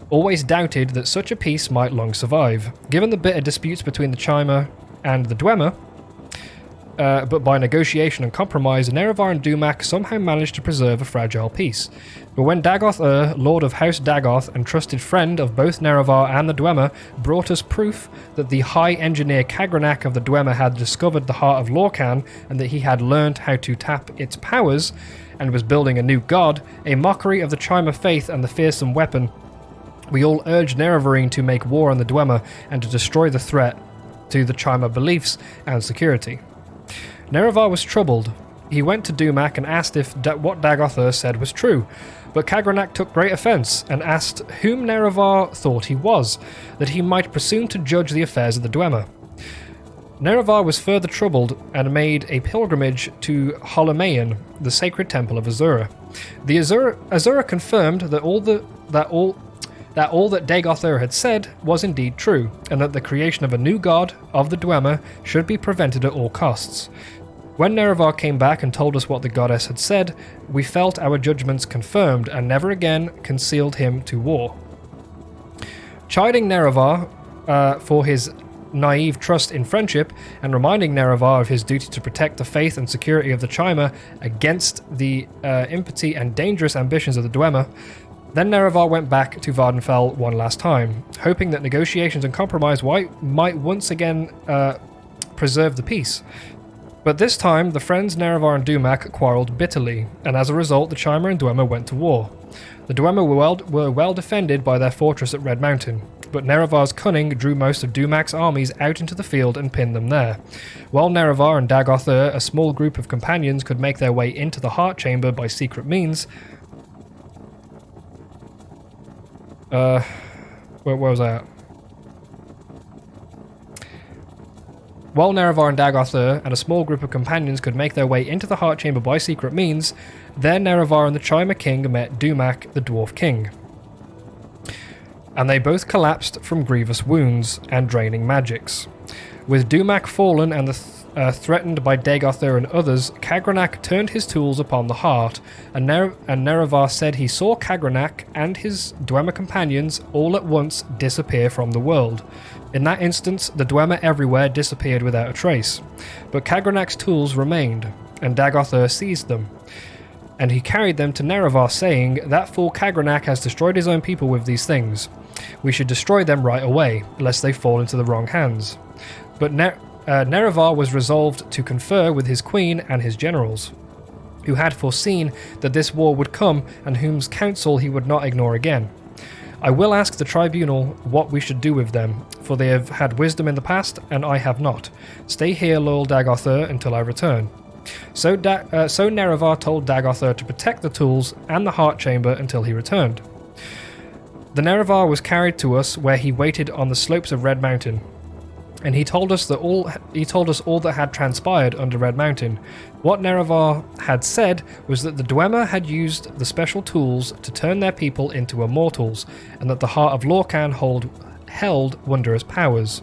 always doubted that such a peace might long survive, given the bitter disputes between the Chimer and the Dwemer, but by negotiation and compromise, Nerevar and Dumak somehow managed to preserve a fragile peace. But when Dagoth Lord of House Dagoth and trusted friend of both Nerevar and the Dwemer, brought us proof that the High Engineer Khagranak of the Dwemer had discovered the heart of Lorcan and that he had learned how to tap its powers and was building a new god, a mockery of the Chimer faith and the fearsome weapon, we all urged Nerevarine to make war on the Dwemer and to destroy the threat to the Chimer beliefs and security. Nerevar was troubled. He went to Dumak and asked if what Dagoth said was true, but Khagranak took great offence and asked whom Nerevar thought he was, that he might presume to judge the affairs of the Dwemer. Nerevar was further troubled and made a pilgrimage to Holomaean, the sacred temple of Azura. The Azura confirmed that all that Dagoth had said was indeed true, and that the creation of a new god of the Dwemer should be prevented at all costs. When Nerevar came back and told us what the goddess had said, we felt our judgments confirmed and never again concealed him to war. Chiding Nerevar for his naive trust in friendship and reminding Nerevar of his duty to protect the faith and security of the Chimer against the impetus and dangerous ambitions of the Dwemer, then Nerevar went back to Vvardenfell one last time, hoping that negotiations and compromise might once again preserve the peace. But this time, the friends Nerevar and Dumak quarrelled bitterly, and as a result, the Chimer and Dwemer went to war. The Dwemer were well defended by their fortress at Red Mountain, but Nerevar's cunning drew most of Dumak's armies out into the field and pinned them there. While Nerevar and Dagoth, a small group of companions, could make their way into the Heart Chamber by secret means. Where was I at? While Nerevar and Dagoth and a small group of companions could make their way into the Heart Chamber by secret means, there Nerevar and the Chimer King met Dumak, the Dwarf King. And they both collapsed from grievous wounds and draining magics. With Dumak fallen and threatened by Dagoth and others, Khagranak turned his tools upon the heart, and Nerevar said he saw Khagranak and his Dwemer companions all at once disappear from the world. In that instance, the Dwemer everywhere disappeared without a trace, but Khagranak's tools remained, and Dagoth seized them. And he carried them to Nerevar, saying, "That fool Khagranak has destroyed his own people with these things. We should destroy them right away, lest they fall into the wrong hands." But Nerevar was resolved to confer with his queen and his generals, who had foreseen that this war would come and whose counsel he would not ignore again. I will ask the tribunal what we should do with them, for they have had wisdom in the past, and I have not. Stay here, loyal Dagothur, until I return. So Nerevar told Dagothur to protect the tools and the heart chamber until he returned. The Nerevar was carried to us, where he waited on the slopes of Red Mountain, and he told us all that had transpired under Red Mountain. What Nerevar had said was that the Dwemer had used the special tools to turn their people into immortals, and that the heart of Lorcan held wondrous powers.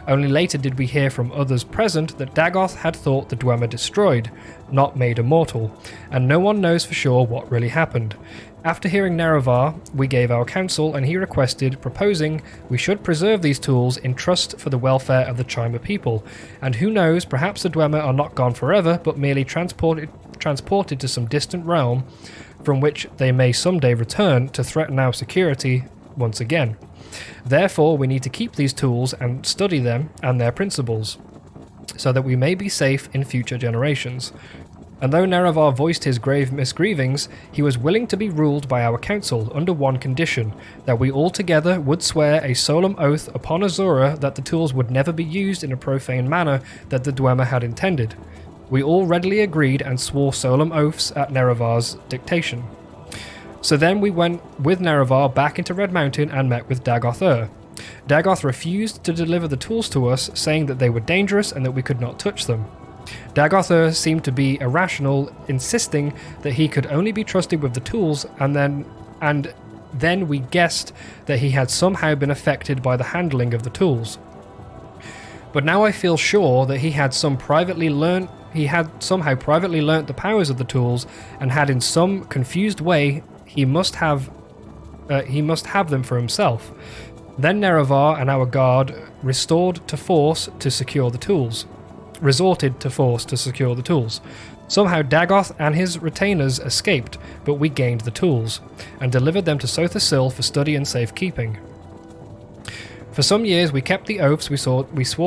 Only later did we hear from others present that Dagoth had thought the Dwemer destroyed, not made immortal, and no one knows for sure what really happened. After hearing Nerevar, we gave our counsel, and he requested, proposing we should preserve these tools in trust for the welfare of the Chima people, and who knows, perhaps the Dwemer are not gone forever, but merely transported to some distant realm from which they may someday return to threaten our security once again. Therefore, we need to keep these tools and study them and their principles, so that we may be safe in future generations. And though Nerevar voiced his grave misgivings, he was willing to be ruled by our council under one condition, that we all together would swear a solemn oath upon Azura that the tools would never be used in a profane manner that the Dwemer had intended. We all readily agreed and swore solemn oaths at Nerevar's dictation. So then we went with Nerevar back into Red Mountain and met with Dagoth. Dagoth refused to deliver the tools to us, saying that they were dangerous and that we could not touch them. Dagoth seemed to be irrational, insisting that he could only be trusted with the tools, and then we guessed that he had somehow been affected by the handling of the tools. But now I feel sure that he had somehow privately learnt the powers of the tools, and had in some confused way he must have them for himself. Then Nerevar and our guard resorted to force to secure the tools. Somehow Dagoth and his retainers escaped, but we gained the tools, and delivered them to Sothasil for study and safekeeping. For some years we kept the oaths we swore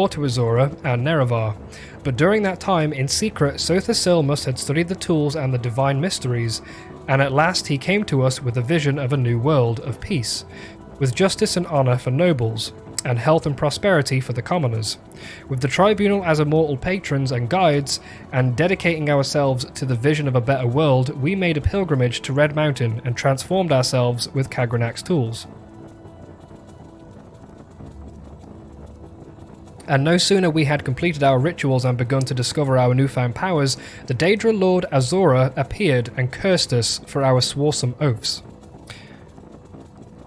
to Azura and Nerevar, but during that time, in secret, Sothasil must have studied the tools and the divine mysteries, and at last he came to us with a vision of a new world of peace, with justice and honour for nobles, and health and prosperity for the commoners. With the tribunal as immortal patrons and guides, and dedicating ourselves to the vision of a better world, we made a pilgrimage to Red Mountain and transformed ourselves with Kagranak's tools. And no sooner we had completed our rituals and begun to discover our newfound powers, the Daedra Lord Azura appeared and cursed us for our swaresome oaths.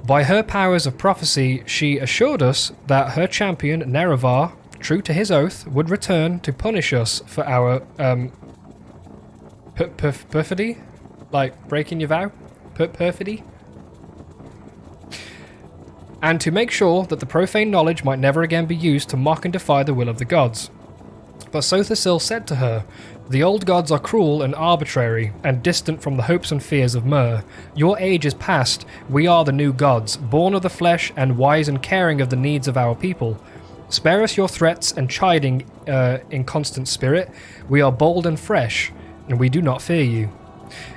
By her powers of prophecy, she assured us that her champion, Nerevar, true to his oath, would return to punish us for our perfidy? Like breaking your vow? Perfidy? And to make sure that the profane knowledge might never again be used to mock and defy the will of the gods. But Sothasil said to her, "The old gods are cruel and arbitrary, and distant from the hopes and fears of Mer. Your age is past, we are the new gods, born of the flesh and wise and caring of the needs of our people. Spare us your threats and chiding in constant spirit. We are bold and fresh, and we do not fear you."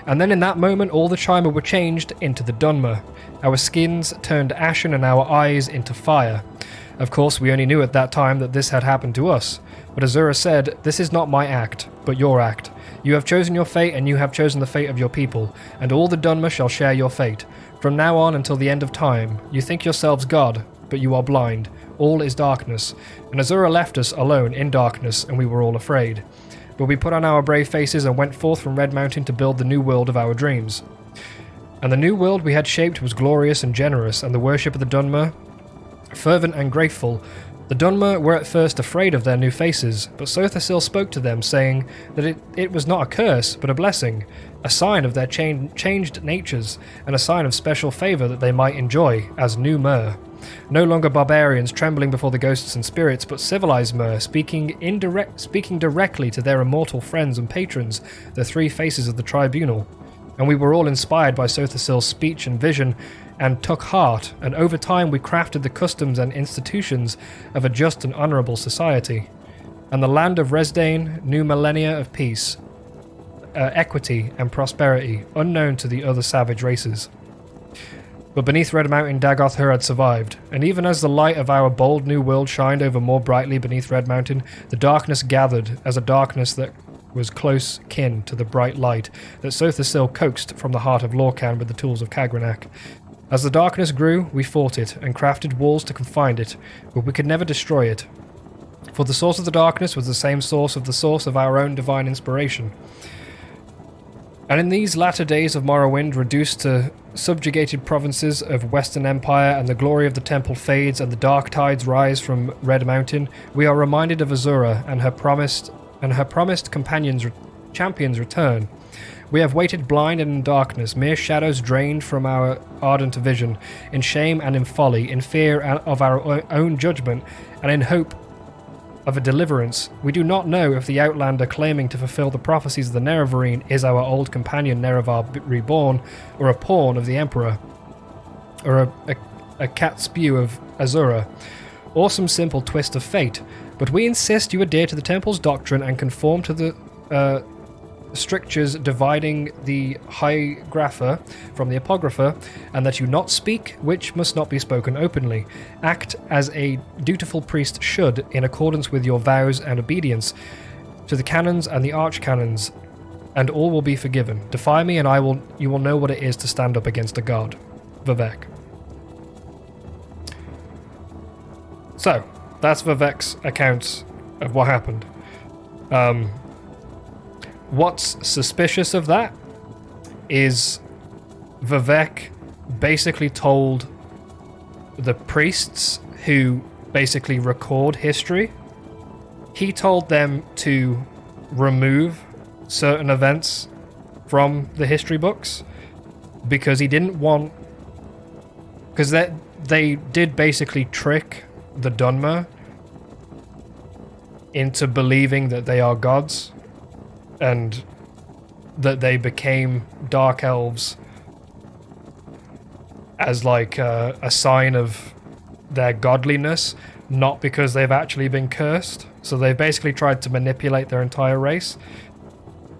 And then in that moment all the Chima were changed into the Dunmer. Our skins turned ashen and our eyes into fire. Of course, we only knew at that time that this had happened to us. But Azura said, "This is not my act, but your act. You have chosen your fate, and you have chosen the fate of your people, and all the Dunmer shall share your fate. From now on until the end of time, you think yourselves God, but you are blind. All is darkness." And Azura left us alone in darkness, and we were all afraid. But we put on our brave faces and went forth from Red Mountain to build the new world of our dreams. And the new world we had shaped was glorious and generous, and the worship of the Dunmer fervent and grateful. The Dunmer were at first afraid of their new faces, but Sothasil spoke to them, saying that it was not a curse, but a blessing, a sign of their changed natures, and a sign of special favour that they might enjoy as new Mer. No longer barbarians trembling before the ghosts and spirits, but civilized Mer, speaking directly to their immortal friends and patrons, the three faces of the tribunal. And we were all inspired by Sothasil's speech and vision, and took heart, and over time we crafted the customs and institutions of a just and honourable society. And the land of Resdain knew millennia of peace, equity and prosperity, unknown to the other savage races. But beneath Red Mountain, Dagoth had survived, and even as the light of our bold new world shined over more brightly beneath Red Mountain, the darkness gathered as a darkness that was close kin to the bright light that Sothasil coaxed from the heart of Lorcan with the tools of Khagranak. As the darkness grew, we fought it, and crafted walls to confine it, but we could never destroy it. For the source of the darkness was the same source of our own divine inspiration. And in these latter days of Morrowind, reduced to subjugated provinces of Western Empire, and the glory of the temple fades and the dark tides rise from Red Mountain, we are reminded of Azura and her promised champions return. We have waited blind and in darkness, mere shadows drained from our ardent vision, in shame and in folly, in fear of our own judgment, and in hope of a deliverance. We do not know if the Outlander claiming to fulfill the prophecies of the Nerevarine is our old companion Nerevar reborn, or a pawn of the Emperor, or a cat spew of Azura, or some simple twist of fate. But we insist you adhere to the Temple's doctrine and conform to the strictures dividing the Hierographer from the Apocrypha, and that you not speak which must not be spoken openly. Act as a dutiful priest should, in accordance with your vows and obedience to the canons and the archcanons, and all will be forgiven. Defy me, and you will know what it is to stand up against a god. Vivek. So, that's Vivek's account of what happened. What's suspicious of that is Vivek basically told the priests who basically record history, he told them to remove certain events from the history books because he didn't want... Because they did basically trick the Dunmer into believing that they are gods, and that they became dark elves as like a sign of their godliness, not because they've actually been cursed. So they basically tried to manipulate their entire race.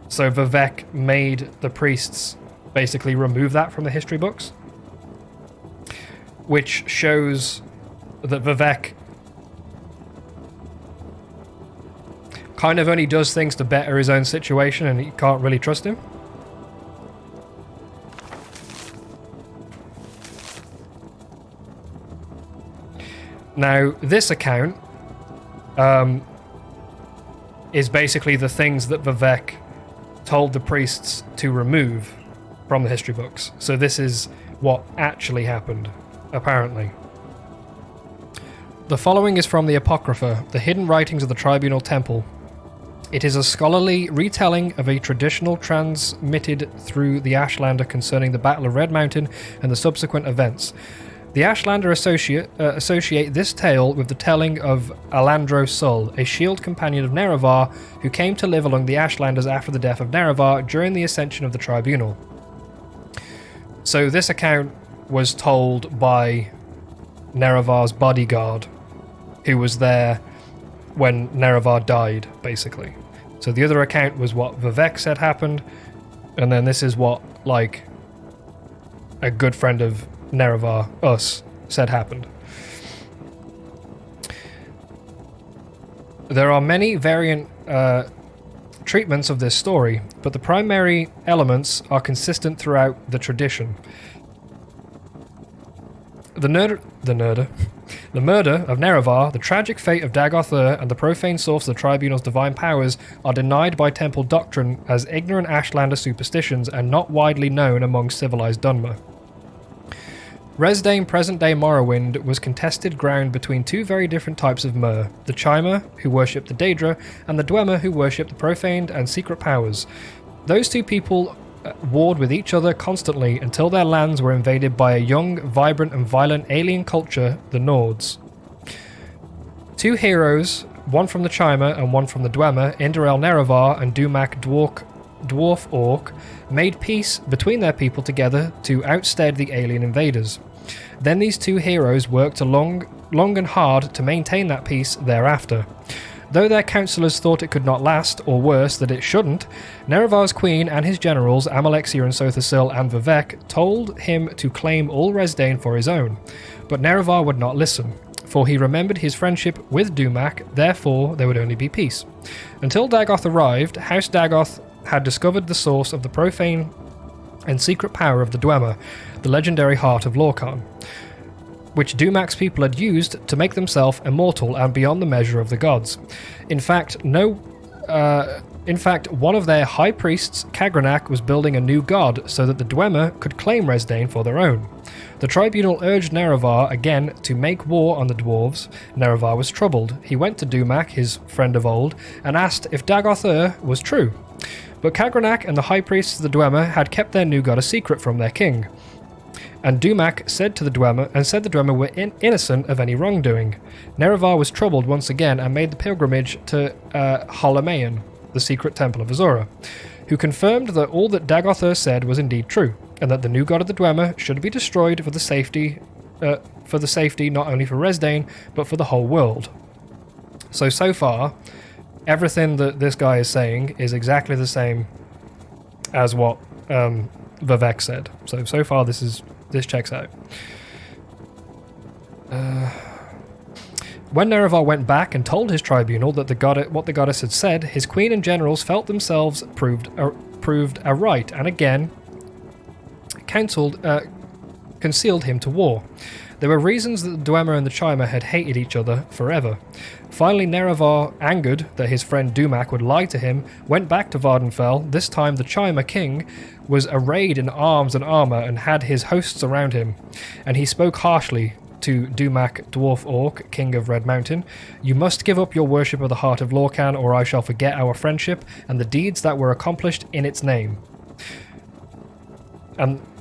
So Vivek made the priests basically remove that from the history books, which shows that Vivek kind of only does things to better his own situation, and you can't really trust him. Now, this account is basically the things that Vivek told the priests to remove from the history books. So this is what actually happened, apparently. The following is from the Apocrypha, the hidden writings of the Tribunal Temple. It is a scholarly retelling of a traditional transmitted through the Ashlander concerning the Battle of Red Mountain and the subsequent events. The Ashlander associate this tale with the telling of Alandro Sul, a shield companion of Nerevar, who came to live among the Ashlanders after the death of Nerevar during the ascension of the Tribunal. So this account was told by Nerevar's bodyguard, who was there when Nerevar died, basically. So the other account was what Vivek said happened, and then this is what, like, a good friend of Nerevar, us, said happened. There are many variant treatments of this story, but the primary elements are consistent throughout the tradition. The murder of Nerevar, the tragic fate of Dagoth, and the profane source of the Tribunal's divine powers are denied by Temple doctrine as ignorant Ashlander superstitions and not widely known among civilized Dunmer. Resdain present-day Morrowind was contested ground between two very different types of Mer, the Chimer, who worshipped the Daedra, and the Dwemer, who worshipped the profaned and secret powers. Those two people warred with each other constantly until their lands were invaded by a young, vibrant and violent alien culture, the Nords. Two heroes, one from the Chimer and one from the Dwemer, Inderel Nerevar and Dumak Dwarf Orc, made peace between their people together to outstead the alien invaders. Then these two heroes worked long and hard to maintain that peace thereafter. Though their councillors thought it could not last, or worse, that it shouldn't, Nerevar's queen and his generals, Amalexia and Sothasil and Vivek, told him to claim all Resdayn for his own. But Nerevar would not listen, for he remembered his friendship with Dumak, therefore there would only be peace. Until Dagoth arrived, House Dagoth had discovered the source of the profane and secret power of the Dwemer, the legendary heart of Lorkhan, which Dumak's people had used to make themselves immortal and beyond the measure of the gods. In fact, one of their high priests, Kagranak, was building a new god so that the Dwemer could claim Resdayn for their own. The tribunal urged Nerevar again to make war on the dwarves. Nerevar was troubled. He went to Dumak, his friend of old, and asked if Dagoth was true. But Kagranak and the high priests of the Dwemer had kept their new god a secret from their king. And Dumak said the Dwemer were innocent of any wrongdoing. Nerevar was troubled once again and made the pilgrimage to Holamayan, the secret temple of Azura, who confirmed that all that Dagoth said was indeed true, and that the new god of the Dwemer should be destroyed for the safety not only for Resdayn, but for the whole world. So far, everything that this guy is saying is exactly the same as what Vivek said. So far this checks out. When Nerevar went back and told his tribunal that what the goddess had said, his queen and generals felt themselves proved aright, and again concealed him to war. There were reasons that the Dwemer and the Chima had hated each other forever. Finally, Nerevar, angered that his friend Dumak would lie to him, went back to Vvardenfell. This time the Chima king was arrayed in arms and armour and had his hosts around him, and he spoke harshly to Dumak, Dwarf Orc, king of Red Mountain. "You must give up your worship of the heart of Lorkhan, or I shall forget our friendship and the deeds that were accomplished in its name."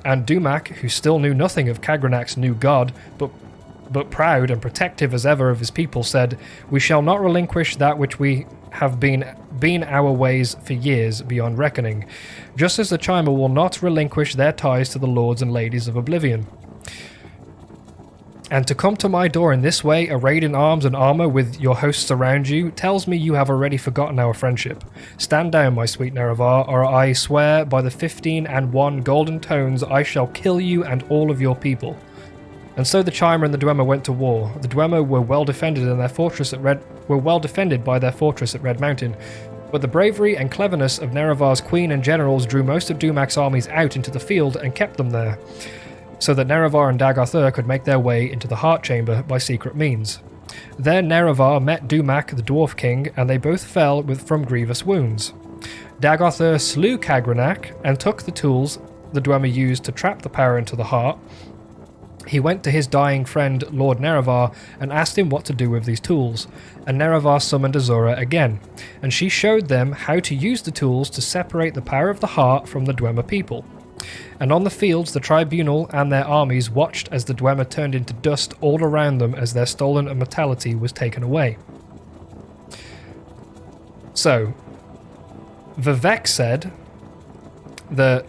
And Dumak, who still knew nothing of Kagranak's new god, but proud and protective as ever of his people, said, "We shall not relinquish that which we have been our ways for years beyond reckoning, just as the Chima will not relinquish their ties to the lords and ladies of Oblivion. And to come to my door in this way, arrayed in arms and armour with your hosts around you, tells me you have already forgotten our friendship. Stand down, my sweet Nerevar, or I swear by the 15 and 1 golden tones I shall kill you and all of your people." And so the Chima and the Dwemer went to war. The Dwemer were well defended by their fortress at Red Mountain, but the bravery and cleverness of Nerevar's queen and generals drew most of Dumak's armies out into the field and kept them there, so that Nerevar and Dagoth could make their way into the Heart Chamber by secret means. There Nerevar met Dumak, the Dwarf King, and they both fell from grievous wounds. Dagoth slew Kagranak and took the tools the Dwemer used to trap the power into the heart. He went to his dying friend Lord Nerevar and asked him what to do with these tools, and Nerevar summoned Azura again, and she showed them how to use the tools to separate the power of the heart from the Dwemer people. And on the fields, the tribunal and their armies watched as the Dwemer turned into dust all around them as their stolen immortality was taken away. So, Vivek said that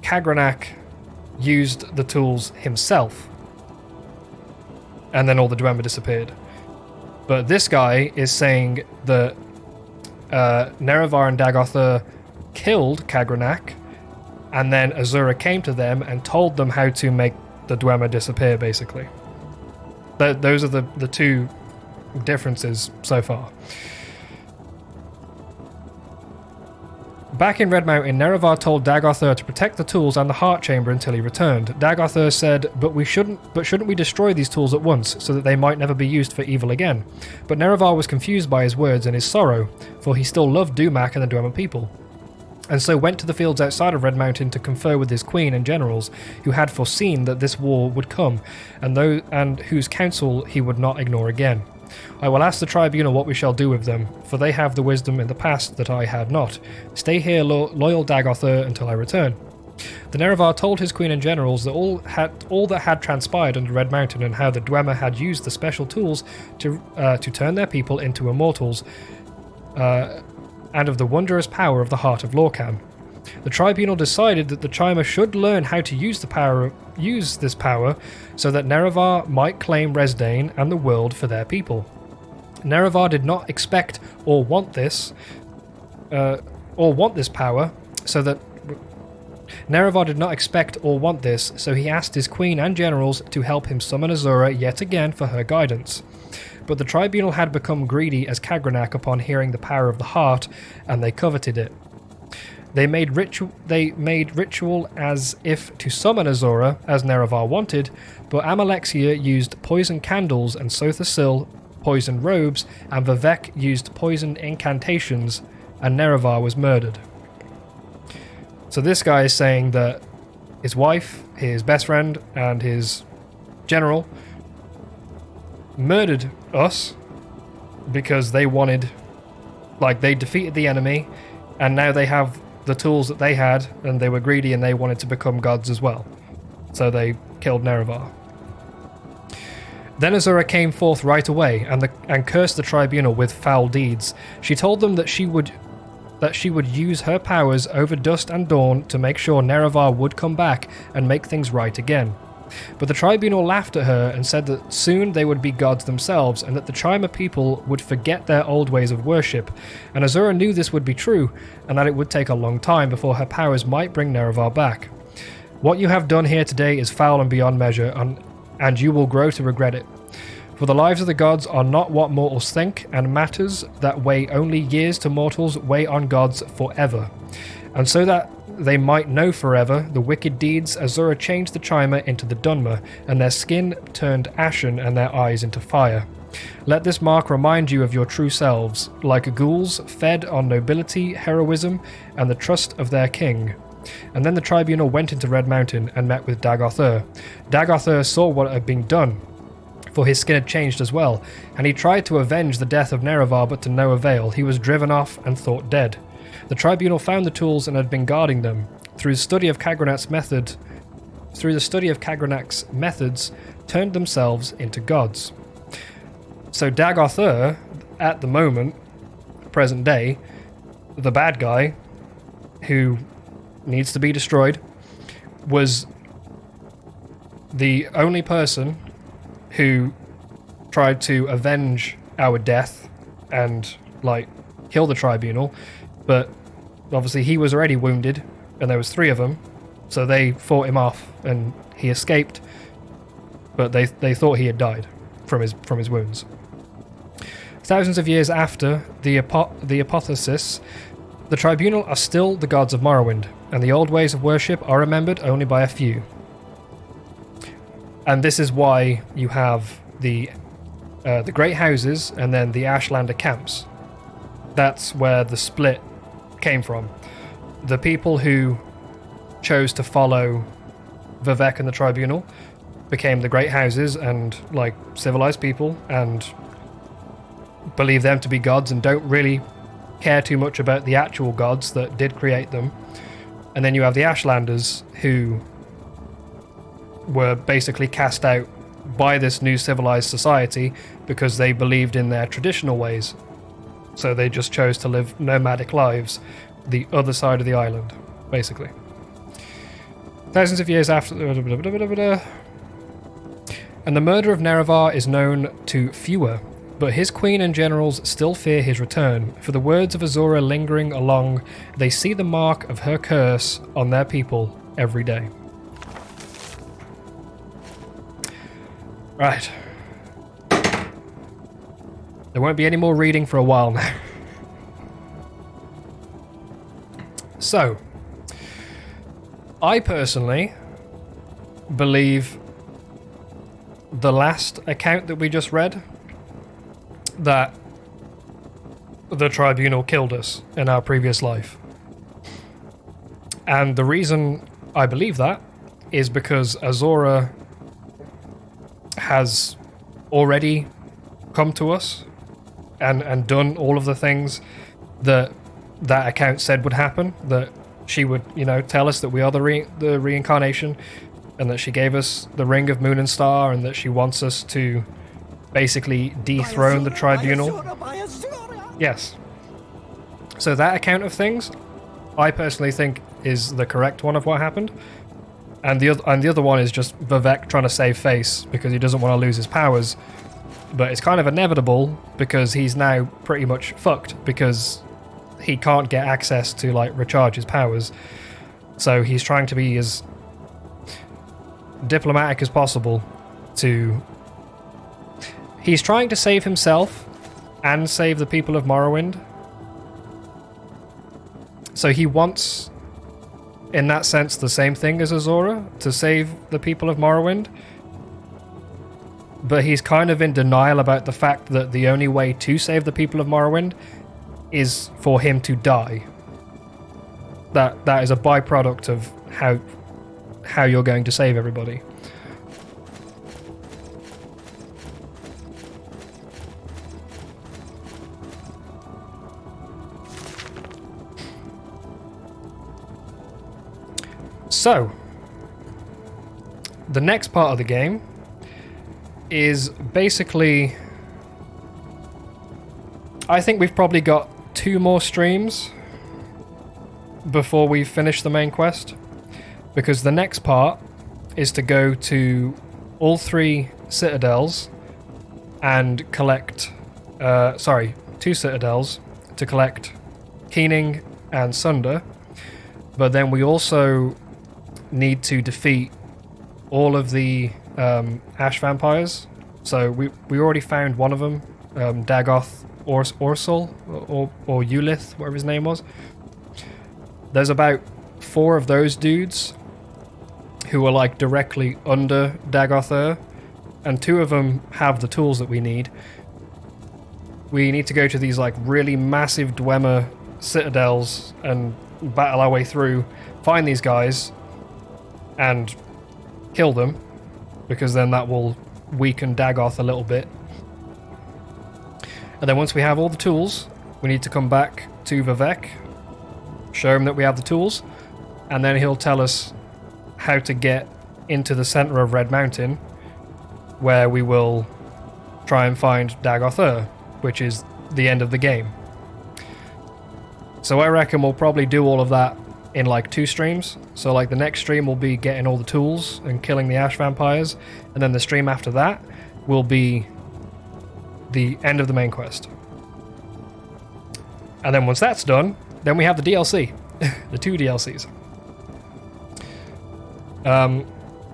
Kagranak used the tools himself, and then all the Dwemer disappeared. But this guy is saying that Nerevar and Dagoth killed Kagranak, and then Azura came to them and told them how to make the Dwemer disappear, basically. Those are the two differences so far. Back in Red Mountain, Nerevar told Dagoth to protect the tools and the heart chamber until he returned. Dagoth said, shouldn't we destroy these tools at once, so that they might never be used for evil again? But Nerevar was confused by his words and his sorrow, for he still loved Dumak and the Dwemer people, and so went to the fields outside of Red Mountain to confer with his queen and generals, who had foreseen that this war would come, and whose counsel he would not ignore again. "I will ask the tribunal what we shall do with them, for they have the wisdom in the past that I had not. Stay here, loyal Dagoth, until I return." The Nerevar told his queen and generals that all that had transpired under Red Mountain, and how the Dwemer had used the special tools to turn their people into immortals, and of the wondrous power of the heart of Lorkhan. The tribunal decided that the Chimer should learn how to use this power so that Nerevar might claim Resdayn and the world for their people. Nerevar did not expect or want this power, so he asked his queen and generals to help him summon Azura yet again for her guidance. But the tribunal had become greedy as Khagranak upon hearing the power of the heart, and they coveted it. They made ritual as if to summon Azura, as Nerevar wanted, but Amalexia used poison candles and Sotha poisoned robes, and Vivek used poisoned incantations, and Nerevar was murdered. So this guy is saying that his wife, his best friend, and his general murdered us because they wanted, they defeated the enemy, and now they have the tools that they had, and they were greedy and they wanted to become gods as well. So they killed Nerevar. Then Azura came forth right away and cursed the tribunal with foul deeds. She told them that she would use her powers over dusk and dawn to make sure Nerevar would come back and make things right again. But the tribunal laughed at her and said that soon they would be gods themselves, and that the Chimer people would forget their old ways of worship. And Azura knew this would be true, and that it would take a long time before her powers might bring Nerevar back. What you have done here today is foul and beyond measure, and you will grow to regret it. For the lives of the gods are not what mortals think, and matters that weigh only years to mortals weigh on gods forever. And so that they might know forever the wicked deeds, Azura changed the Chimer into the Dunmer, and their skin turned ashen and their eyes into fire. Let this mark remind you of your true selves, like ghouls fed on nobility, heroism, and the trust of their king. And then the tribunal went into Red Mountain and met with Dagoth-Ur. Dagoth-Ur saw what had been done, for his skin had changed as well, and he tried to avenge the death of Nerevar, but to no avail. He was driven off and thought dead. The tribunal found the tools and had been guarding them. Through the study of Khagranak's methods, turned themselves into gods. So Dagoth-Ur, at the moment, present day, the bad guy who needs to be destroyed, was the only person who tried to avenge our death and kill the tribunal, but obviously he was already wounded and there was 3 of them, so they fought him off and he escaped, but they thought he had died from his wounds. Thousands of years after the apotheosis, the tribunal are still the gods of Morrowind, and the old ways of worship are remembered only by a few. And this is why you have the Great Houses and then the Ashlander camps. That's where the split came from. The people who chose to follow Vivek and the tribunal became the Great Houses and civilized people and believe them to be gods and don't really care too much about the actual gods that did create them. And then you have the Ashlanders, who were basically cast out by this new civilized society because they believed in their traditional ways. So they just chose to live nomadic lives the other side of the island, basically. Thousands of years after... And the murder of Nerevar is known to fewer, but his queen and generals still fear his return. For the words of Azura lingering along, they see the mark of her curse on their people every day. Right. There won't be any more reading for a while now. So, I personally believe the last account that we just read, that the tribunal killed us in our previous life. And the reason I believe that is because Azura has already come to us and done all of the things that account said would happen, that she would, tell us that we are the reincarnation, and that she gave us the Ring of Moon and Star, and that she wants us to basically dethrone the tribunal. Yes. So that account of things, I personally think is the correct one of what happened. And the other one is just Vivek trying to save face because he doesn't want to lose his powers. But it's kind of inevitable because he's now pretty much fucked because he can't get access to like recharge his powers. So he's trying to be as diplomatic as possible to... He's trying to save himself and save the people of Morrowind. So he wants, in that sense, the same thing as Azora, to save the people of Morrowind. But he's kind of in denial about the fact that the only way to save the people of Morrowind is for him to die. That is a byproduct of how you're going to save everybody. So, the next part of the game is basically... I think we've probably got 2 more streams before we finish the main quest. Because the next part is to go to all 3 citadels and collect... 2 citadels to collect Keening and Sunder. But then we also need to defeat all of the ash vampires. So we already found one of them, Dagoth Orsul or Ulith, whatever his name was. There's about 4 of those dudes who are like directly under Dagoth, and 2 of them have the tools that we need. We need to go to these like really massive Dwemer citadels and battle our way through, find these guys and kill them, because then that will weaken Dagoth a little bit. And then once we have all the tools, we need to come back to Vivek, show him that we have the tools, and then he'll tell us how to get into the center of Red Mountain, where we will try and find Dagoth, which is the end of the game. So I reckon we'll probably do all of that in like 2 streams. So like the next stream will be getting all the tools and killing the ash vampires, and then the stream after that will be the end of the main quest. And then once that's done, then we have the DLC. The 2 DLCs.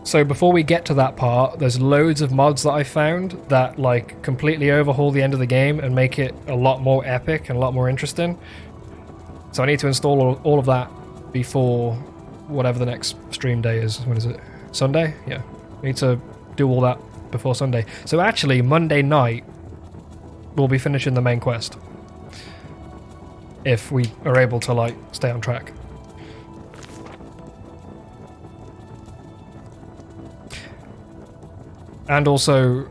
So before we get to that part, there's loads of mods that I found that like completely overhaul the end of the game and make it a lot more epic and a lot more interesting. So I need to install all of that before whatever the next stream day is. When is it? Sunday? Yeah. I need to do all that before Sunday. So actually, Monday night, we'll be finishing the main quest. If we are able to, like, stay on track. And also,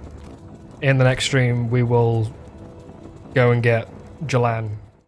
in the next stream, we will go and get Julan